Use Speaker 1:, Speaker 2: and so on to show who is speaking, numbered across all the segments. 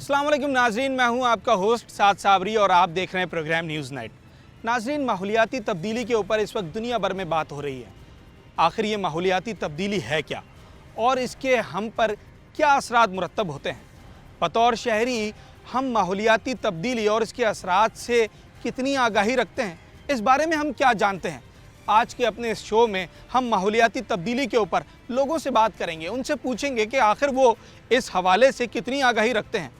Speaker 1: अस्सलाम वालेकुम नाजरीन, मैं हूं आपका होस्ट साद साबरी और आप देख रहे हैं प्रोग्राम न्यूज़ नाइट। नाजरीन, माहौलियाती तब्दीली के ऊपर इस वक्त दुनिया भर में बात हो रही है। आखिर ये माहौलियाती तब्दीली है क्या और इसके हम पर क्या असरात मुरतब होते हैं? बतौर शहरी हम माहौलियाती तब्दीली और इसके असरात से कितनी आगाही रखते हैं, इस बारे में हम क्या जानते हैं? आज के अपने इस शो में हम माहौलियाती तब्दीली के ऊपर लोगों से बात करेंगे, उनसे पूछेंगे कि आखिर वो इस हवाले से कितनी आगाही रखते हैं।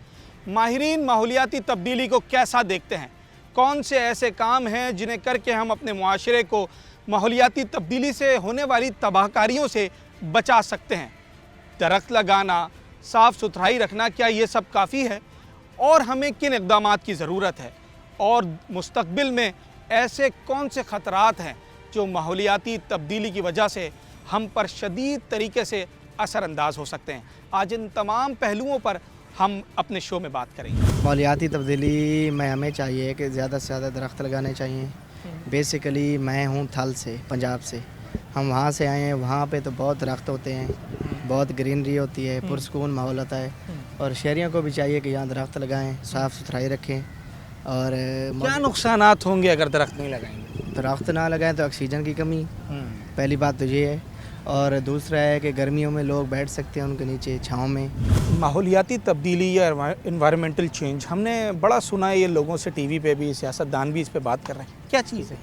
Speaker 1: माहिरीन माहौलियाती तब्दीली को कैसा देखते हैं? कौन से ऐसे काम हैं जिन्हें करके हम अपने मुआशरे को माहौलियाती तब्दीली से होने वाली तबाहकारियों से बचा सकते हैं? दरख्त लगाना, साफ़ सुथराई रखना, क्या ये सब काफ़ी है? और हमें किन इक़दामात की ज़रूरत है? और मुस्तक़बिल में ऐसे कौन से ख़तरात हैं जो माहौलियाती तब्दीली की वजह से हम पर शदीद तरीके से असरअंदाज हो सकते हैं? आज इन तमाम पहलुओं पर हम अपने शो में बात करेंगे।
Speaker 2: माहौलियाती तब्दीली में हमें चाहिए कि ज़्यादा से ज़्यादा दरख्त लगाने चाहिए। बेसिकली मैं हूँ थल से, पंजाब से, हम वहाँ से आए हैं। वहाँ पे तो बहुत दरख्त होते हैं, बहुत ग्रीनरी होती है, पुरसकून माहौल होता है। और शहरियों को भी चाहिए कि यहाँ दरख्त लगाएं, साफ़ सुथराई रखें। और
Speaker 1: क्या नुकसानात होंगे अगर दरख्त नहीं लगाएंगे?
Speaker 2: दरख्त ना लगाएं तो ऑक्सीजन की कमी, पहली बात तो ये है। और दूसरा है कि गर्मियों में लोग बैठ सकते हैं उनके नीचे छाँव में।
Speaker 1: माहौलियाती तब्दीली या इन्वायरमेंटल चेंज हमने बड़ा सुना है, ये लोगों से टीवी पे भी, सियासतदान भी इस पे बात कर रहे हैं। क्या चीज़ है?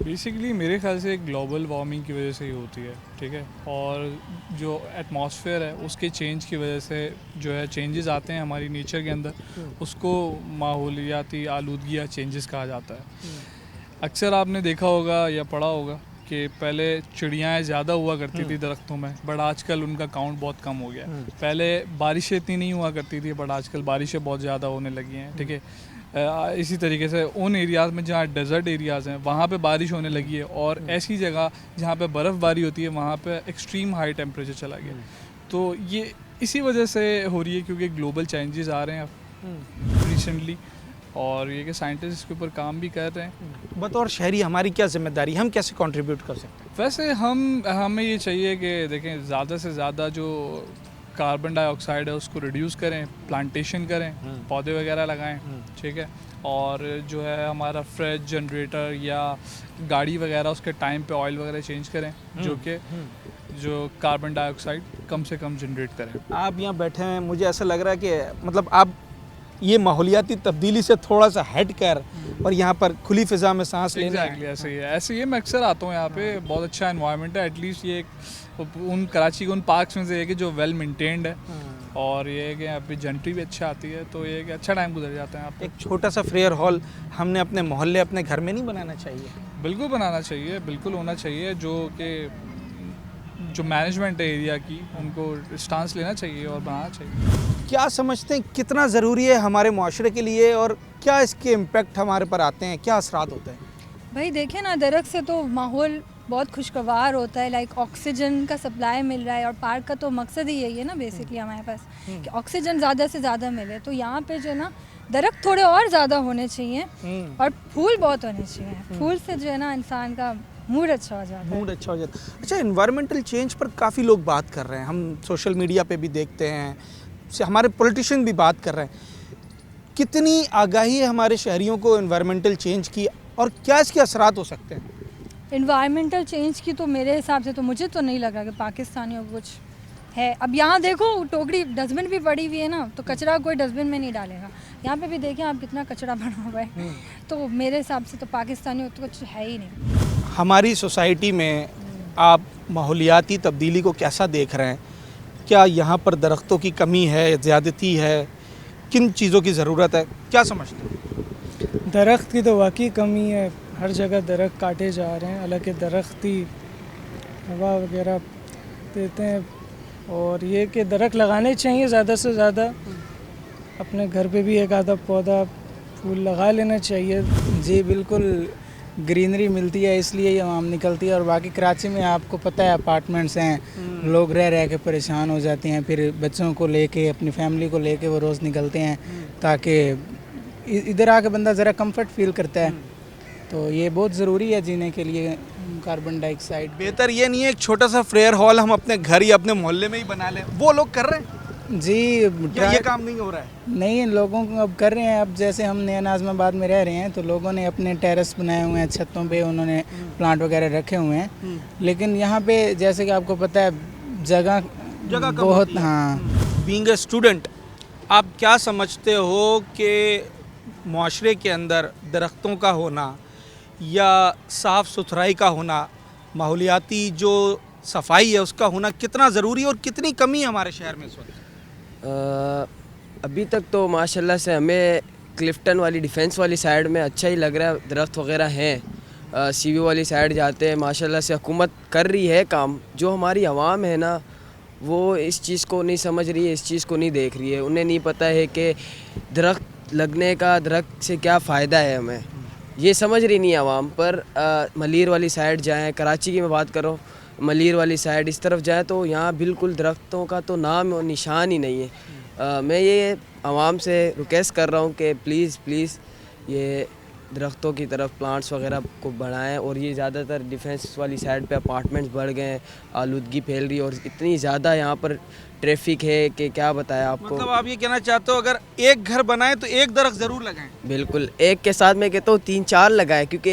Speaker 3: बेसिकली मेरे ख्याल से ग्लोबल वार्मिंग की वजह से ही होती है, ठीक है। और जो एटमॉस्फेयर है उसके चेंज की वजह से जो है चेंजेस आते हैं हमारी नेचर के अंदर, उसको माहौलियाती आलूदगी या चेंजेस कहा जाता है। अक्सर आपने देखा होगा या पढ़ा होगा कि पहले चिड़ियाँ ज़्यादा हुआ करती थी दरख्तों में, बट आजकल उनका काउंट बहुत कम हो गया। पहले बारिशें इतनी नहीं हुआ करती थी, बट आजकल बारिशें बहुत ज़्यादा होने लगी हैं, ठीक है। इसी तरीके से उन एरियाज़ में जहाँ डेजर्ट एरियाज़ हैं वहाँ पे बारिश होने लगी है, और ऐसी जगह जहाँ पे बर्फ़बारी होती है वहाँ पे एक्सट्रीम हाई टेम्परेचर चला गया। तो ये इसी वजह से हो रही है क्योंकि ग्लोबल चेंजेस आ रहे हैं रिसेंटली, और ये कि साइंटिस्ट इसके ऊपर काम भी कर रहे हैं।
Speaker 1: बतौर शहरी हमारी क्या जिम्मेदारी, हम कैसे कंट्रीब्यूट कर सकते हैं?
Speaker 3: वैसे हमें ये चाहिए कि देखें ज़्यादा से ज़्यादा जो कार्बन डाइऑक्साइड है उसको रिड्यूस करें, प्लांटेशन करें, पौधे वगैरह लगाएं, ठीक है। और जो है हमारा फ्रेश जनरेटर या गाड़ी वगैरह उसके टाइम पे ऑयल वगैरह चेंज करें, जो कि जो कार्बन डाइऑक्साइड कम से कम जनरेट करें।
Speaker 1: आप यहाँ बैठे हैं, मुझे ऐसा लग रहा है कि मतलब आप ये माहौलियाती तब्दीली से थोड़ा सा हट कर और यहाँ पर खुली फिजा में सांस लेना है।
Speaker 3: एग्जैक्टली ऐसे ही है। मैं अक्सर आता हूँ यहाँ पे, बहुत अच्छा एनवायरनमेंट है। एटलीस्ट ये उन कराची के उन पार्क्स में से एक है जो वेल मेंटेन्ड है, और ये है कि यहाँ पे जेंट्री भी अच्छा आती है, तो ये है कि अच्छा टाइम गुजर जाता है यहाँ पे।
Speaker 1: एक छोटा सा प्रेयर हॉल हमने अपने मोहल्ले, अपने घर में नहीं बनाना चाहिए?
Speaker 3: बिल्कुल बनाना चाहिए, बिल्कुल होना चाहिए। जो मैनेजमेंट है एरिया की, उनको स्टांस लेना चाहिए और बनाना चाहिए।
Speaker 1: क्या समझते हैं कितना ज़रूरी है हमारे मुआशरे के लिए, और क्या इसके इम्पेक्ट हमारे पर आते हैं, क्या असरात होते हैं?
Speaker 4: भाई देखिए ना, दरख्त से तो माहौल बहुत खुशगवार होता है, लाइक ऑक्सीजन का सप्लाई मिल रहा है। और पार्क का तो मकसद ही यही है ना बेसिकली हमारे पास, कि ऑक्सीजन ज़्यादा से ज़्यादा मिले। तो यहाँ पे जो है ना दरख्त थोड़े और ज़्यादा होने चाहिए, और फूल बहुत होने चाहिए। फूल से जो है ना इंसान का मूड अच्छा हो जाता है।
Speaker 1: मूड अच्छा हो जाता है। अच्छा, इन्वायरमेंटल चेंज पर काफ़ी लोग बात कर रहे हैं, हम सोशल मीडिया पे भी देखते हैं, हमारे पॉलिटिशियन भी बात कर रहे हैं। कितनी आगाही है हमारे शहरियों को इन्वायरमेंटल चेंज की, और क्या इसके असरात हो सकते हैं?
Speaker 4: इन्वायरमेंटल चेंज की तो मेरे हिसाब से तो मुझे तो नहीं लगा कि पाकिस्तानियों को कुछ है। अब यहाँ देखो टोकरी डस्टबिन भी पड़ी हुई है ना, तो कचरा कोई डस्टबिन में नहीं डालेगा। यहाँ पे भी देखें आप कितना कचरा बना हुआ है। तो मेरे हिसाब से तो पाकिस्तानियों को तो कुछ है ही नहीं।
Speaker 1: हमारी सोसाइटी में आप माहौलियाती तब्दीली को कैसा देख रहे हैं? क्या यहाँ पर दरख्तों की कमी है, ज़्यादती है, किन चीज़ों की ज़रूरत है, क्या समझते हैं?
Speaker 5: दरख्त की तो वाकई कमी है, हर जगह दरख्त काटे जा रहे हैं। हालांकि दरख्त ही हवा वगैरह देते हैं, और ये कि दरख्त लगाने चाहिए ज़्यादा से ज़्यादा। अपने घर पे भी एक आधा पौधा फूल लगा लेना चाहिए।
Speaker 6: जी बिल्कुल, ग्रीनरी मिलती है इसलिए आम निकलती है। और बाकी कराची में आपको पता है अपार्टमेंट्स हैं, लोग रह रह के परेशान हो जाते हैं, फिर बच्चों को लेके, अपनी फैमिली को लेके वो रोज़ निकलते हैं, ताकि इधर आके बंदा ज़रा कंफर्ट फील करता है। तो ये बहुत ज़रूरी है जीने के लिए कार्बन डाइऑक्साइड।
Speaker 1: बेहतर ये नहीं है एक छोटा सा प्रेयर हॉल हम अपने घर या अपने मोहल्ले में ही बना लें? वो लोग कर रहे हैं।
Speaker 6: जी
Speaker 1: या
Speaker 6: ट्राई
Speaker 1: ये काम नहीं हो रहा है?
Speaker 6: नहीं, इन लोगों को अब कर रहे हैं। अब जैसे हम नया नाज़िमाबाद में रह रहे हैं तो लोगों ने अपने टेरेस बनाए हुए हैं, छतों पे उन्होंने प्लांट वगैरह रखे हुए हैं, लेकिन यहाँ पे जैसे कि आपको पता है जगह
Speaker 1: जगह कम
Speaker 6: बहुत,
Speaker 1: होती है।
Speaker 6: हाँ।
Speaker 1: बीइंग ए स्टूडेंट, आप क्या समझते हो कि माशरे के अंदर दरख्तों का होना या साफ़ सुथराई का होना, माहौलियाती जो सफाई है उसका होना कितना ज़रूरी है और कितनी कमी है हमारे शहर में इस वक्त?
Speaker 7: अभी तक तो माशाल्लाह से हमें क्लिफ्टन वाली डिफेंस वाली साइड में अच्छा ही लग रहा है, दरख्त वगैरह हैं। सीवी वाली साइड जाते हैं, माशाल्लाह से हुकूमत कर रही है काम। जो हमारी आवाम है ना, वो इस चीज़ को नहीं समझ रही है, इस चीज़ को नहीं देख रही है। उन्हें नहीं पता है कि दरख्त लगने का, दरख्त से क्या फ़ायदा है हमें, ये समझ रही नहीं है आवाम। पर मलीर वाली साइड जाएँ, कराची की मैं बात करूँ, मलीर वाली साइड इस तरफ जाए तो यहाँ बिल्कुल दरख्तों का तो नाम और निशान ही नहीं है। मैं ये आवाम से रिक्वेस्ट कर रहा हूँ कि प्लीज़ प्लीज़ ये दरख्तों की तरफ प्लांट्स वगैरह को बढ़ाएं। और ये ज़्यादातर डिफेंस वाली साइड पे अपार्टमेंट्स बढ़ गए हैं, आलूदगी फैल रही है और इतनी ज़्यादा यहाँ पर ट्रैफिक है कि क्या बताया आपको।
Speaker 1: मतलब आप ये कहना चाहते हो अगर एक घर बनाए तो एक दरख्त ज़रूर लगाएं?
Speaker 7: बिल्कुल, एक के साथ मैं कहता हूँ 3-4 लगाएं, क्योंकि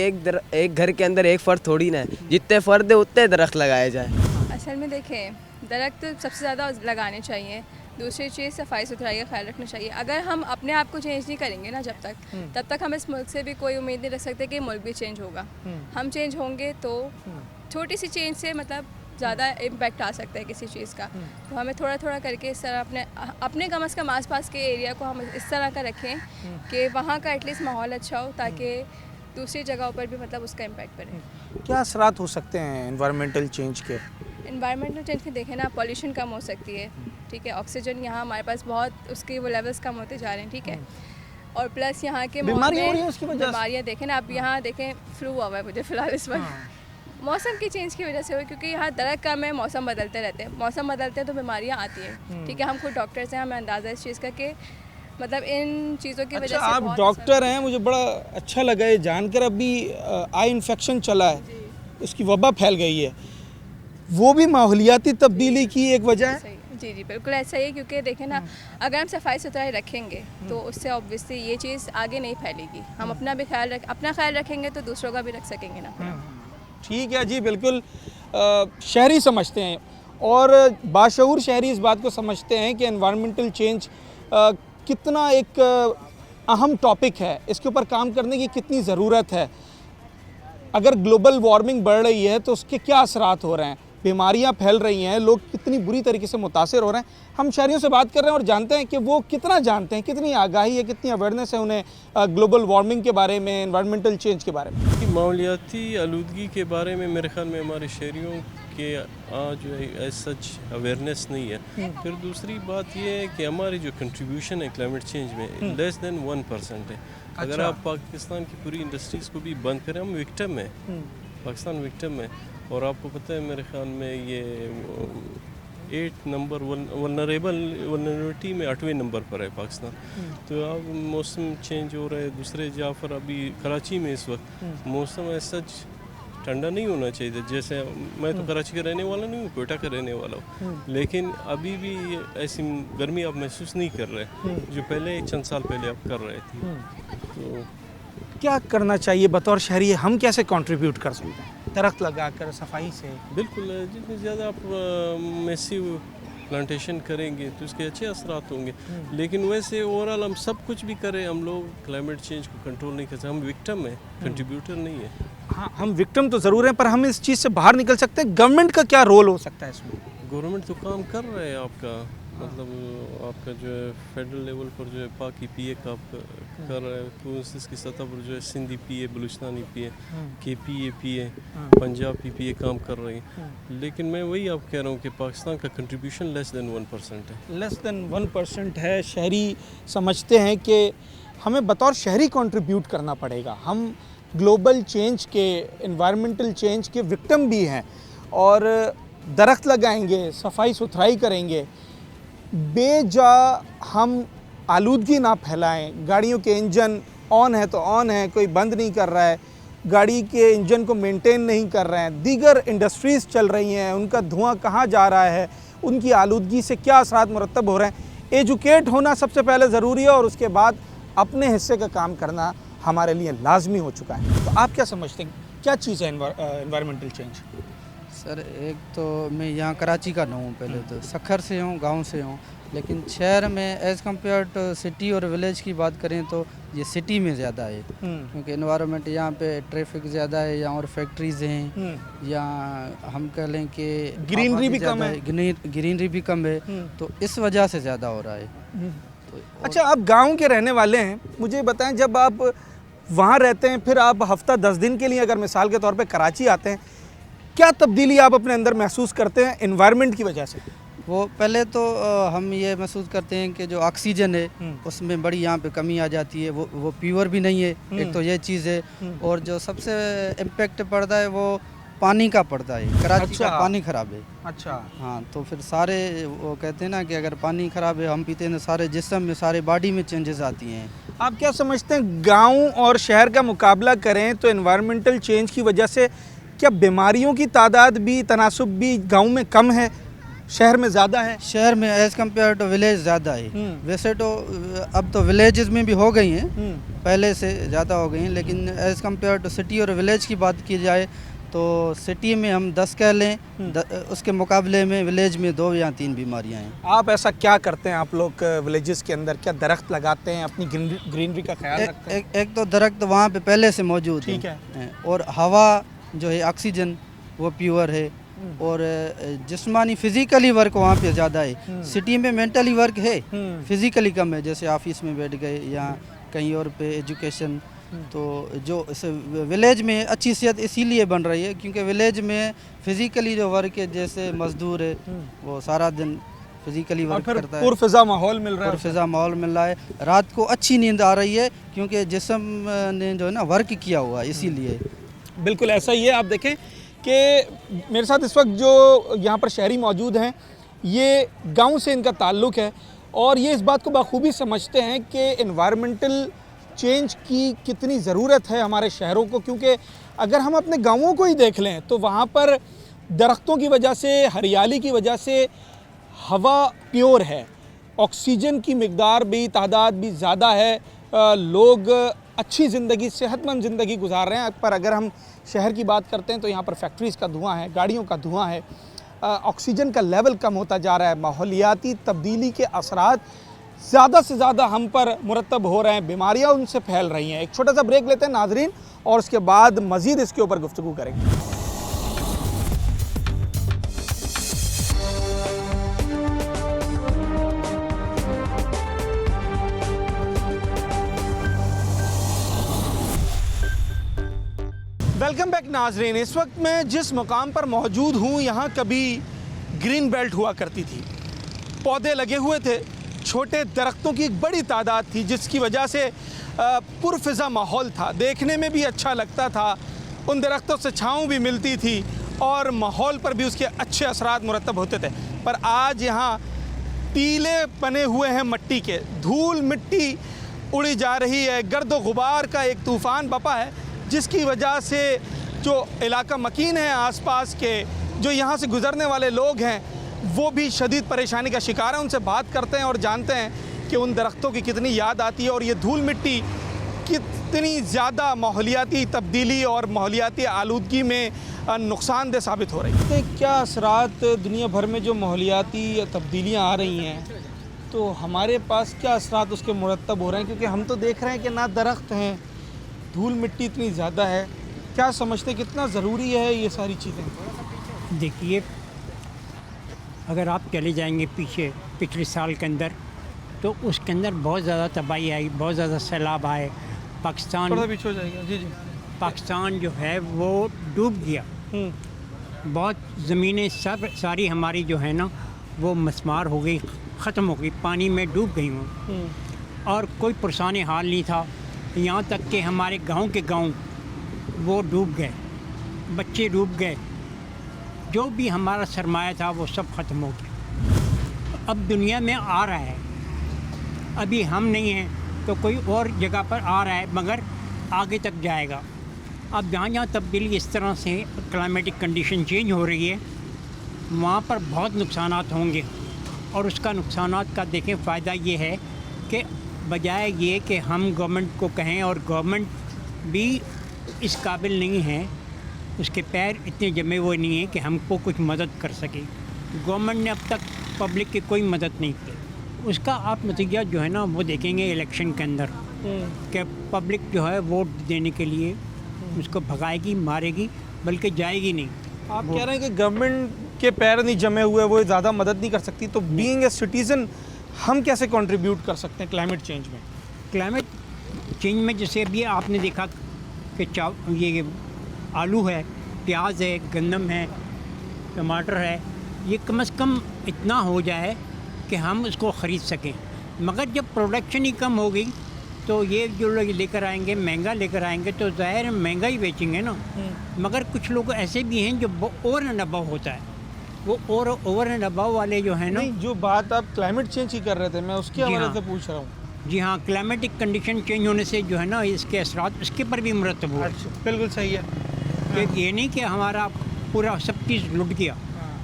Speaker 7: एक घर के अंदर एक फ़र्द थोड़ी ना है, जितने फ़र्द है उतने दरख्त लगाए जाए।
Speaker 8: असल में देखें, दरख्त सबसे ज़्यादा लगाने चाहिए। दूसरी चीज़ सफाई सुथराई का ख्याल रखना चाहिए। अगर हम अपने आप को चेंज नहीं करेंगे ना तब तक हम इस मुल्क से भी कोई उम्मीद नहीं रख सकते कि मुल्क भी चेंज होगा। हम चेंज होंगे तो छोटी सी चेंज से मतलब ज़्यादा इम्पैक्ट आ सकता है किसी चीज़ का। तो हमें थोड़ा थोड़ा करके इस तरह अपने कम अज़ कम आस पास के एरिया को हम इस तरह का रखें कि वहाँ का एटलीस्ट माहौल अच्छा हो, ताकि दूसरी जगहों पर भी मतलब उसका इम्पैक्ट पड़े।
Speaker 1: क्या असरात हो सकते हैं एनवायरमेंटल चेंज के?
Speaker 8: इन्वायरमेंटल चेंज के देखें ना, पॉल्यूशन कम हो सकती है, ठीक है। ऑक्सीजन यहाँ हमारे पास बहुत उसके वो लेवल्स कम होते जा रहे हैं, ठीक है। और प्लस यहाँ के
Speaker 1: बीमारियाँ हो रही हैं उसकी वजह से?
Speaker 8: बीमारियाँ देखें ना, अब यहाँ देखें फ्लू हुआ है मुझे फ़िलहाल इस वक्त। मौसम की चेंज की वजह से हुई, क्योंकि यहाँ दरख्त कम है, मौसम बदलते रहते हैं, मौसम बदलते हैं तो बीमारियाँ आती हैं, ठीक है। हम खुद डॉक्टर्स हैं, हमें अंदाज़ा इस चीज़ का कि मतलब इन चीज़ों की वजह
Speaker 1: अच्छा,
Speaker 8: से
Speaker 1: आप
Speaker 8: बहुत
Speaker 1: डॉक्टर हैं, मुझे बड़ा अच्छा लगा ये जानकर। अभी आई इन्फेक्शन चला है, उसकी वबा फैल गई है, वो भी माहौलियाती तब्दीली की एक वजह है?
Speaker 8: सही, जी जी बिल्कुल ऐसा ही है। क्योंकि देखें ना, अगर हम सफाई सुथराई रखेंगे तो उससे ऑब्वियसली ये चीज़ आगे नहीं फैलेगी। हम अपना भी अपना ख्याल रखेंगे तो दूसरों का भी रख सकेंगे ना।
Speaker 1: ठीक है जी, बिल्कुल शहरी समझते हैं और बाशऊर शहरी इस बात को समझते हैं कि एनवायरमेंटल चेंज कितना एक अहम टॉपिक है, इसके ऊपर काम करने की कितनी ज़रूरत है। अगर ग्लोबल वार्मिंग बढ़ रही है तो उसके क्या असरात हो रहे हैं, बीमारियां फैल रही हैं, लोग कितनी बुरी तरीके से मुतासिर हो रहे हैं। हम शहरियों से बात कर रहे हैं और जानते हैं कि वो कितना जानते हैं, कितनी आगाही है, कितनी अवेयरनेस है उन्हें ग्लोबल वार्मिंग के बारे में, एनवायरमेंटल चेंज के बारे में।
Speaker 9: माहौलियाती आलूदगी के बारे में मेरे ख्याल में हमारे शहरियों के जो है एज सच अवेयरनेस नहीं है। फिर दूसरी बात ये है कि हमारी जो कंट्रीब्यूशन है क्लाइमेट चेंज में लेस देन 1% है। अगर आप पाकिस्तान की पूरी इंडस्ट्रीज़ को भी बंद करें, हम विक्टिम है, पाकिस्तान विक्टिम है। और आपको पता है मेरे ख्याल में ये 8 नंबर वल्नरेबिलिटी में 8वें नंबर पर है पाकिस्तान। तो अब मौसम चेंज हो रहा है। दूसरे जाफर अभी कराची में इस वक्त मौसम ऐसा सच ठंडा नहीं होना चाहिए। जैसे मैं तो कराची का रहने वाला नहीं हूँ, कोयटा का रहने वाला हूँ, लेकिन अभी भी ऐसी गर्मी आप महसूस नहीं कर रहे जो पहले चंद साल पहले आप कर रहे थे। तो
Speaker 1: क्या करना चाहिए बतौर शहरी, हम कैसे कंट्रीब्यूट कर सकते हैं दरख्त लगाकर, सफाई से?
Speaker 9: बिल्कुल, जितने ज़्यादा आप मैसिव प्लांटेशन करेंगे तो इसके अच्छे असरात होंगे। लेकिन वैसे ओवरऑल हम सब कुछ भी करें, हम लोग क्लाइमेट चेंज को कंट्रोल नहीं कर सकते। हम विक्टिम हैं, कंट्रीब्यूटर नहीं है।
Speaker 1: हाँ, हम विक्टिम तो ज़रूर हैं, पर हम इस चीज़ से बाहर निकल सकते हैं। गवर्नमेंट का क्या रोल हो सकता है इसमें?
Speaker 9: गवर्नमेंट तो काम कर रहा है आपका, मतलब आपका जो है फेडरल लेवल पर जो है पाक EPA का कर रहा है, प्रोविंसेस की सतह पर जो है Sindh EPA, Balochistan EPA, KP EPA, Punjab EPA काम कर रही है। लेकिन मैं वही आप कह रहा हूँ कि पाकिस्तान का कंट्रीब्यूशन लेस देन 1% है।
Speaker 1: लेस देन 1% है। शहरी समझते हैं कि हमें बतौर शहरी कंट्रीब्यूट करना पड़ेगा। हम ग्लोबल चेंज के, एनवायरमेंटल चेंज के विक्टिम भी हैं और दरख्त लगाएंगे, सफाई सुथराई करेंगे, बेजा हम आलूदगी ना फैलाएं। गाड़ियों के इंजन ऑन है तो ऑन है, कोई बंद नहीं कर रहा है, गाड़ी के इंजन को मेंटेन नहीं कर रहे हैं। दीगर इंडस्ट्रीज़ चल रही हैं, उनका धुआं कहाँ जा रहा है, उनकी आलूदगी से क्या असरात मुरतब हो रहे हैं। एजुकेट होना सबसे पहले ज़रूरी है और उसके बाद अपने हिस्से का काम करना हमारे लिए लाजमी हो चुका है। तो आप क्या समझते हैं, क्या चीज़ है एनवायरमेंटल चेंज?
Speaker 2: सर एक तो मैं यहाँ कराची का ना हूँ, पहले तो सखर से हूँ, गांव से हूँ, लेकिन शहर में एज़ कम्पेयर टू सिटी और विलेज की बात करें तो ये सिटी में ज़्यादा है, क्योंकि एनवायरनमेंट यहाँ पे ट्रैफिक ज़्यादा है, यहाँ और फैक्ट्रीज़ हैं, यहाँ हम कह लें कि
Speaker 1: ग्रीनरी भी कम है,
Speaker 2: ग्रीनरी भी कम है, तो इस वजह से ज़्यादा हो रहा है।
Speaker 1: अच्छा, आप गांव के रहने वाले हैं, मुझे बताएं जब आप वहाँ रहते हैं फिर आप हफ्ता 10 दिन के लिए अगर मिसाल के तौर पे कराची आते हैं, क्या तब्दीली आप अपने अंदर महसूस करते हैं एनवायरनमेंट की वजह से?
Speaker 2: वो पहले तो हम ये महसूस करते हैं कि जो ऑक्सीजन है उसमें बड़ी यहाँ पे कमी आ जाती है, वो प्योर भी नहीं है, एक तो ये चीज़ है। और जो सबसे इम्पेक्ट पड़ता है वो पानी का पड़ता है, कराची का पानी ख़राब है।
Speaker 1: अच्छा,
Speaker 2: हाँ, तो फिर सारे वो कहते हैं ना कि अगर पानी ख़राब है हम पीते हैं तो सारे जिस्म में, सारे बॉडी में चेंजेस आती हैं।
Speaker 1: आप क्या समझते हैं गांव और शहर का मुकाबला करें तो एनवायरमेंटल चेंज की वजह से क्या बीमारियों की तादाद भी, तनासुब भी गांव में कम है, शहर में ज़्यादा है?
Speaker 2: शहर में एज़ कम्पेयर टू विलेज ज़्यादा है। वैसे तो अब तो विलेजेस में भी हो गई हैं, पहले से ज़्यादा हो गई हैं, लेकिन एज़ कम्पेयर टू सिटी और विलेज की बात की जाए तो सिटी में हम 10 कह लें, उसके मुकाबले में विलेज में 2 या 3 बीमारियां हैं।
Speaker 1: आप ऐसा क्या करते हैं, आप लोग विलेजेस के अंदर क्या दरख्त लगाते हैं, अपनी ग्रीनरी का ख्याल रखते हैं?
Speaker 2: एक तो दरख्त वहाँ पे पहले से मौजूद
Speaker 1: ठीक
Speaker 2: है, और हवा जो है ऑक्सीजन वो प्योर है, और जिस्मानी फिज़िकली वर्क वहाँ पे ज़्यादा है। सिटी में मेंटली वर्क है, फिज़िकली कम है, जैसे ऑफिस में बैठ गए या कहीं और पे एजुकेशन। तो जो विलेज में अच्छी सेहत इसीलिए बन रही है क्योंकि विलेज में फिज़िकली जो वर्क है, जैसे मजदूर है वो सारा दिन फिज़िकली वर्क करता है,
Speaker 1: पुरफ़िज़ा माहौल मिल रहा है,
Speaker 2: पुरफ़िज़ा माहौल मिल रहा है, रात को अच्छी नींद आ रही है क्योंकि जिस्म ने जो है ना वर्क किया हुआ, इसीलिए।
Speaker 1: बिल्कुल ऐसा ही है। आप देखें कि मेरे साथ इस वक्त जो यहाँ पर शहरी मौजूद हैं, ये गांव से इनका ताल्लुक़ है और ये इस बात को बखूबी समझते हैं कि एनवायरमेंटल चेंज की कितनी ज़रूरत है हमारे शहरों को, क्योंकि अगर हम अपने गांवों को ही देख लें तो वहाँ पर दरख्तों की वजह से, हरियाली की वजह से हवा प्योर है, ऑक्सीजन की मिकदार भी, तादाद भी ज़्यादा है, लोग अच्छी ज़िंदगी, सेहतमंद ज़िंदगी गुजार रहे हैं। पर अगर हम शहर की बात करते हैं तो यहाँ पर फैक्ट्रीज़ का धुआं है, गाड़ियों का धुआं है, ऑक्सीजन का लेवल कम होता जा रहा है, माहौलियाती तब्दीली के असरात ज़्यादा से ज़्यादा हम पर मुरतब हो रहे हैं, बीमारियाँ उनसे फैल रही हैं। एक छोटा सा ब्रेक लेते हैं नाजरीन और उसके बाद मज़ीद इसके ऊपर गुफ्तगू करेंगे। वेलकम बैक नाजरीन। इस वक्त मैं जिस मुकाम पर मौजूद हूँ, यहाँ कभी ग्रीन बेल्ट हुआ करती थी, पौधे लगे हुए थे, छोटे दरख्तों की एक बड़ी तादाद थी, जिसकी वजह से पुरफ़िज़ा माहौल था, देखने में भी अच्छा लगता था, उन दरख्तों से छाँव भी मिलती थी और माहौल पर भी उसके अच्छे असरात मुरतब होते थे। पर आज यहाँ टीले बने हुए हैं मिट्टी के, धूल मिट्टी उड़ी जा रही है, गर्द व गुबार का एक तूफ़ान बपा है, जिसकी वजह से जो इलाका मकीन है आसपास के, जो यहाँ से गुज़रने वाले लोग हैं, वो भी शदीद परेशानी का शिकार हैं। उनसे बात करते हैं और जानते हैं कि उन दरख्तों की कितनी याद आती है और ये धूल मिट्टी कितनी ज़्यादा माहौलियाती तब्दीली और माहौलियाती आलूदगी में नुकसानदेह साबित हो रही है। क्या असरात दुनिया भर में जो माहौलियाती तब्दीलियाँ आ रही हैं, तो हमारे पास क्या असरात उसके मुरतब हो रहे हैं? क्योंकि हम तो देख रहे हैं कि ना दरख्त हैं, धूल मिट्टी इतनी ज़्यादा है। क्या समझते हैं कितना ज़रूरी है ये सारी चीज़ें?
Speaker 10: देखिए, अगर आप चले जाएंगे पीछे पिछले साल के अंदर, तो उसके अंदर बहुत ज़्यादा तबाही आई, बहुत ज़्यादा सैलाब आए। पाकिस्तान
Speaker 1: थोड़ा पीछे हो जाएगा। जी जी।
Speaker 10: पाकिस्तान जो है वो डूब गया, बहुत ज़मीनें सब सारी हमारी जो है ना वो मस्मार हो गई, ख़त्म हो गई, पानी में डूब गई हूँ और कोई पुरसाने हाल नहीं था। यहाँ तक कि हमारे गांव के गांव वो डूब गए, बच्चे डूब गए, जो भी हमारा सरमाया था वो सब ख़त्म हो गया। अब दुनिया में आ रहा है, अभी हम नहीं हैं तो कोई और जगह पर आ रहा है, मगर आगे तक जाएगा। अब जहाँ जहाँ तब्दीली इस तरह से क्लाइमेटिक कंडीशन चेंज हो रही है, वहाँ पर बहुत नुकसानात होंगे। और उसका नुकसानात का देखें फ़ायदा ये है कि बजाय ये कि हम गवर्नमेंट को कहें, और गवर्नमेंट भी इस काबिल नहीं है, उसके पैर इतने जमे हुए नहीं हैं कि हमको कुछ मदद कर सके। गवर्नमेंट ने अब तक पब्लिक की कोई मदद नहीं की। उसका आप नतीजा जो है ना वो देखेंगे इलेक्शन के अंदर कि पब्लिक जो है वोट देने के लिए उसको भगाएगी, मारेगी, बल्कि जाएगी नहीं।
Speaker 1: आप कह रहे हैं कि गवर्नमेंट के पैर नहीं जमे हुए, वो ज़्यादा मदद नहीं कर सकती, तो बीइंग ए सिटीज़न हम कैसे कंट्रीब्यूट कर सकते हैं क्लाइमेट चेंज में?
Speaker 10: क्लाइमेट चेंज में जैसे अभी आपने देखा कि ये आलू है, प्याज है, गंदम है, टमाटर है, ये कम से कम इतना हो जाए कि हम उसको ख़रीद सकें। मगर जब प्रोडक्शन ही कम हो गई तो ये जो लोग लेकर आएंगे, महंगा लेकर आएंगे, तो ज़ाहिर है महंगा ही बेचेंगे ना। मगर कुछ लोग ऐसे भी हैं जो ओवर एंड अबव होता है, वो ओवर एंड अबव वाले जो है ना।
Speaker 1: नहीं, जो बात आप क्लाइमेट चेंज की कर रहे थे, मैं उसके हवाले
Speaker 10: हाँ।
Speaker 1: से पूछ रहा हूँ।
Speaker 10: जी हाँ, क्लाइमेटिक कंडीशन चेंज होने से जो है ना इसके असरात उसके पर भी मुरतब हुए।
Speaker 1: अच्छा, बिल्कुल सही है।
Speaker 10: कि ये नहीं कि हमारा पूरा सब चीज़ लुट गया,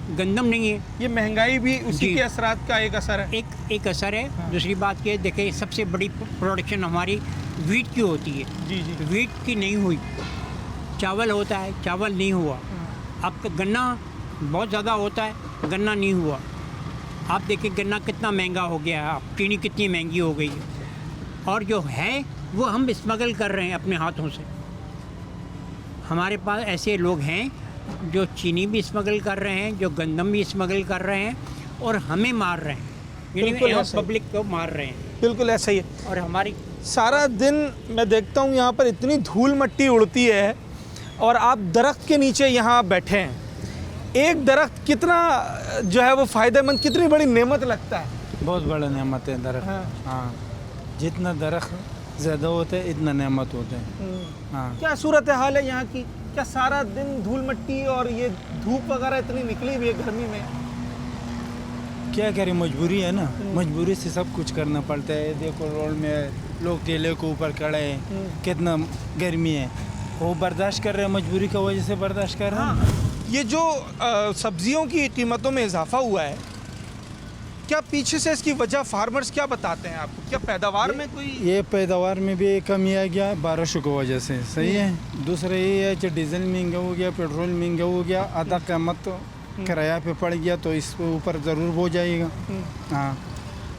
Speaker 10: गंदम नहीं है।
Speaker 1: ये महंगाई भी उसी
Speaker 10: जी।
Speaker 1: के असरात का एक असर है।
Speaker 10: एक असर है। दूसरी बात ये देखें, सबसे बड़ी प्रोडक्शन हमारी वीट की होती है।
Speaker 1: जी जी।
Speaker 10: वीट की नहीं हुई, चावल होता है, चावल नहीं हुआ। अब गन्ना बहुत ज़्यादा होता है, गन्ना नहीं हुआ। आप देखिए गन्ना कितना महंगा हो गया है, अब चीनी कितनी महंगी हो गई है। और जो है वो हम स्मगल कर रहे हैं अपने हाथों से। हमारे पास ऐसे लोग हैं जो चीनी भी स्मगल कर रहे हैं, जो गंदम भी स्मगल कर रहे हैं, और हमें मार रहे हैं,
Speaker 1: बिल्कुल
Speaker 10: यानी
Speaker 1: ऐसा ही।
Speaker 10: पब्लिक को मार रहे हैं।
Speaker 1: बिल्कुल ऐसा ही है।
Speaker 10: और हमारी
Speaker 1: सारा दिन मैं देखता हूँ यहाँ पर इतनी धूल मट्टी उड़ती है, और आप दरख्त के नीचे यहाँ बैठे हैं। एक दरख्त कितना जो है वो फ़ायदेमंद, कितनी बड़ी नेमत लगता है।
Speaker 11: बहुत बड़ा नेमत है दरख्त।
Speaker 1: हाँ।
Speaker 11: हाँ, जितना दरख्त ज़्यादा होता है इतना नेमत होता है। हाँ,
Speaker 1: क्या सूरत हाल है यहाँ की? क्या सारा दिन धूल मट्टी और ये धूप वगैरह इतनी निकली हुई है गर्मी में?
Speaker 11: क्या करें, मजबूरी है ना, मजबूरी से सब कुछ करना पड़ता है। देखो रोड में लोग ठेले के ऊपर खड़े हैं, कितना गर्मी है, वो बर्दाश्त कर रहे हैं, मजबूरी की वजह से बर्दाश्त कर रहे हैं।
Speaker 1: हाँ, ये जो सब्जियों की कीमतों में इजाफा हुआ है, क्या पीछे से इसकी वजह फार्मर्स क्या बताते हैं आपको? क्या पैदावार में कोई?
Speaker 11: ये पैदावार में भी कमी आ गया बारिशों की वजह से, सही है। दूसरा ये है कि डीजल महंगा हो गया, पेट्रोल महंगा हो गया, आधा कीमत तो किराया पे पड़ गया, तो इसके ऊपर ज़रूर हो जाएगा। हाँ,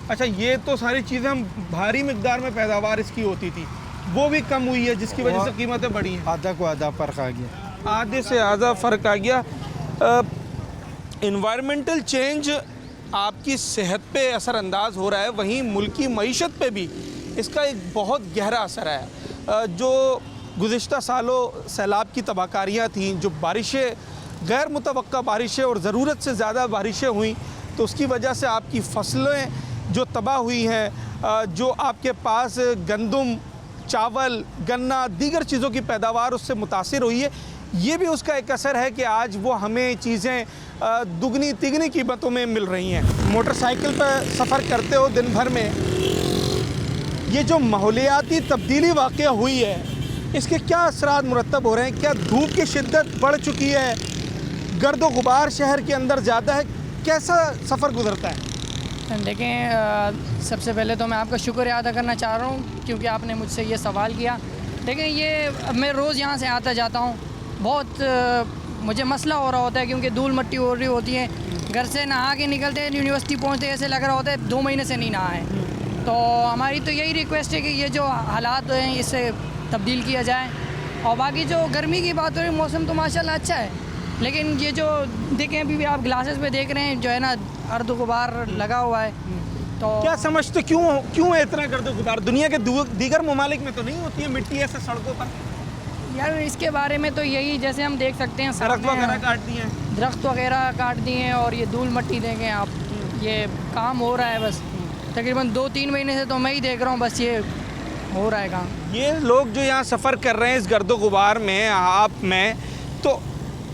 Speaker 1: अच्छा, ये तो सारी चीज़ें हम भारी मिकदार में पैदावार इसकी होती थी, वो भी कम हुई है जिसकी वजह से कीमतें बढ़ी हैं।
Speaker 11: आधा को आधा फ़र्क आ गया,
Speaker 1: आधे से आधा फ़र्क आ गया। इन्वायरमेंटल चेंज आपकी सेहत पे असरअंदाज हो रहा है, वहीं मुल्की मईशत पे भी इसका एक बहुत गहरा असर है। जो गुज़िश्ता सालों सैलाब की तबाहकारियाँ थीं, जो बारिशें, गैर मुतवक्का बारिशें और ज़रूरत से ज़्यादा बारिशें हुई, तो उसकी वजह से आपकी फसलें जो तबाह हुई हैं, जो आपके पास गंदम, चावल, गन्ना, दीगर चीज़ों की पैदावार उससे मुतासिर हुई है। ये भी उसका एक असर है कि आज वो हमें चीज़ें दुगनी तिगनी कीमतों में मिल रही हैं। मोटरसाइकिल पर सफ़र करते हो दिन भर में, ये जो माहौलियाती तब्दीली वाक़या हुई है, इसके क्या असरात मुरतब हो रहे हैं? क्या धूप की शिद्दत बढ़ चुकी है? गर्दो गुबार शहर के अंदर ज़्यादा है? कैसा सफ़र गुजरता है?
Speaker 12: देखें, सबसे पहले तो मैं आपका शुक्र अदा करना चाह रहा हूँ क्योंकि आपने मुझसे ये सवाल किया। देखें, ये मैं रोज़ यहाँ से आता जाता हूँ, बहुत मुझे मसला हो रहा होता है क्योंकि धूल मट्टी हो रही होती है। घर से नहा के निकलते हैं, यूनिवर्सिटी पहुँचते ऐसे लग रहा होता है 2 महीने से नहीं नहा है। तो हमारी तो यही रिक्वेस्ट है कि ये जो हालात हैं इससे तब्दील किया जाए। और बाकी जो गर्मी की बात हो रही है, मौसम तो माशाल्लाह अच्छा है, लेकिन ये जो देखें अभी भी आप ग्लासेस पे देख रहे हैं जो है ना अर्द गुबार लगा हुआ है। तो
Speaker 1: क्या समझते क्यों है इतना गर्दो गुबार? दुनिया के दीगर ममालिक में तो नहीं होती है मिट्टी ऐसे सड़कों पर?
Speaker 12: यार इसके बारे में तो यही, जैसे हम देख सकते हैं
Speaker 1: दरख्त वगैरह काट दिए हैं,
Speaker 12: दरख्त वगैरह काट दिए हैं, और ये धूल मट्टी देखें आप, ये काम हो रहा है बस तकरीबन 2-3 महीने से तो मैं ही देख रहा हूँ, बस ये हो रहा है काम।
Speaker 1: ये लोग जो यहाँ सफ़र कर रहे हैं इस गर्दो गुबार में, आप में, तो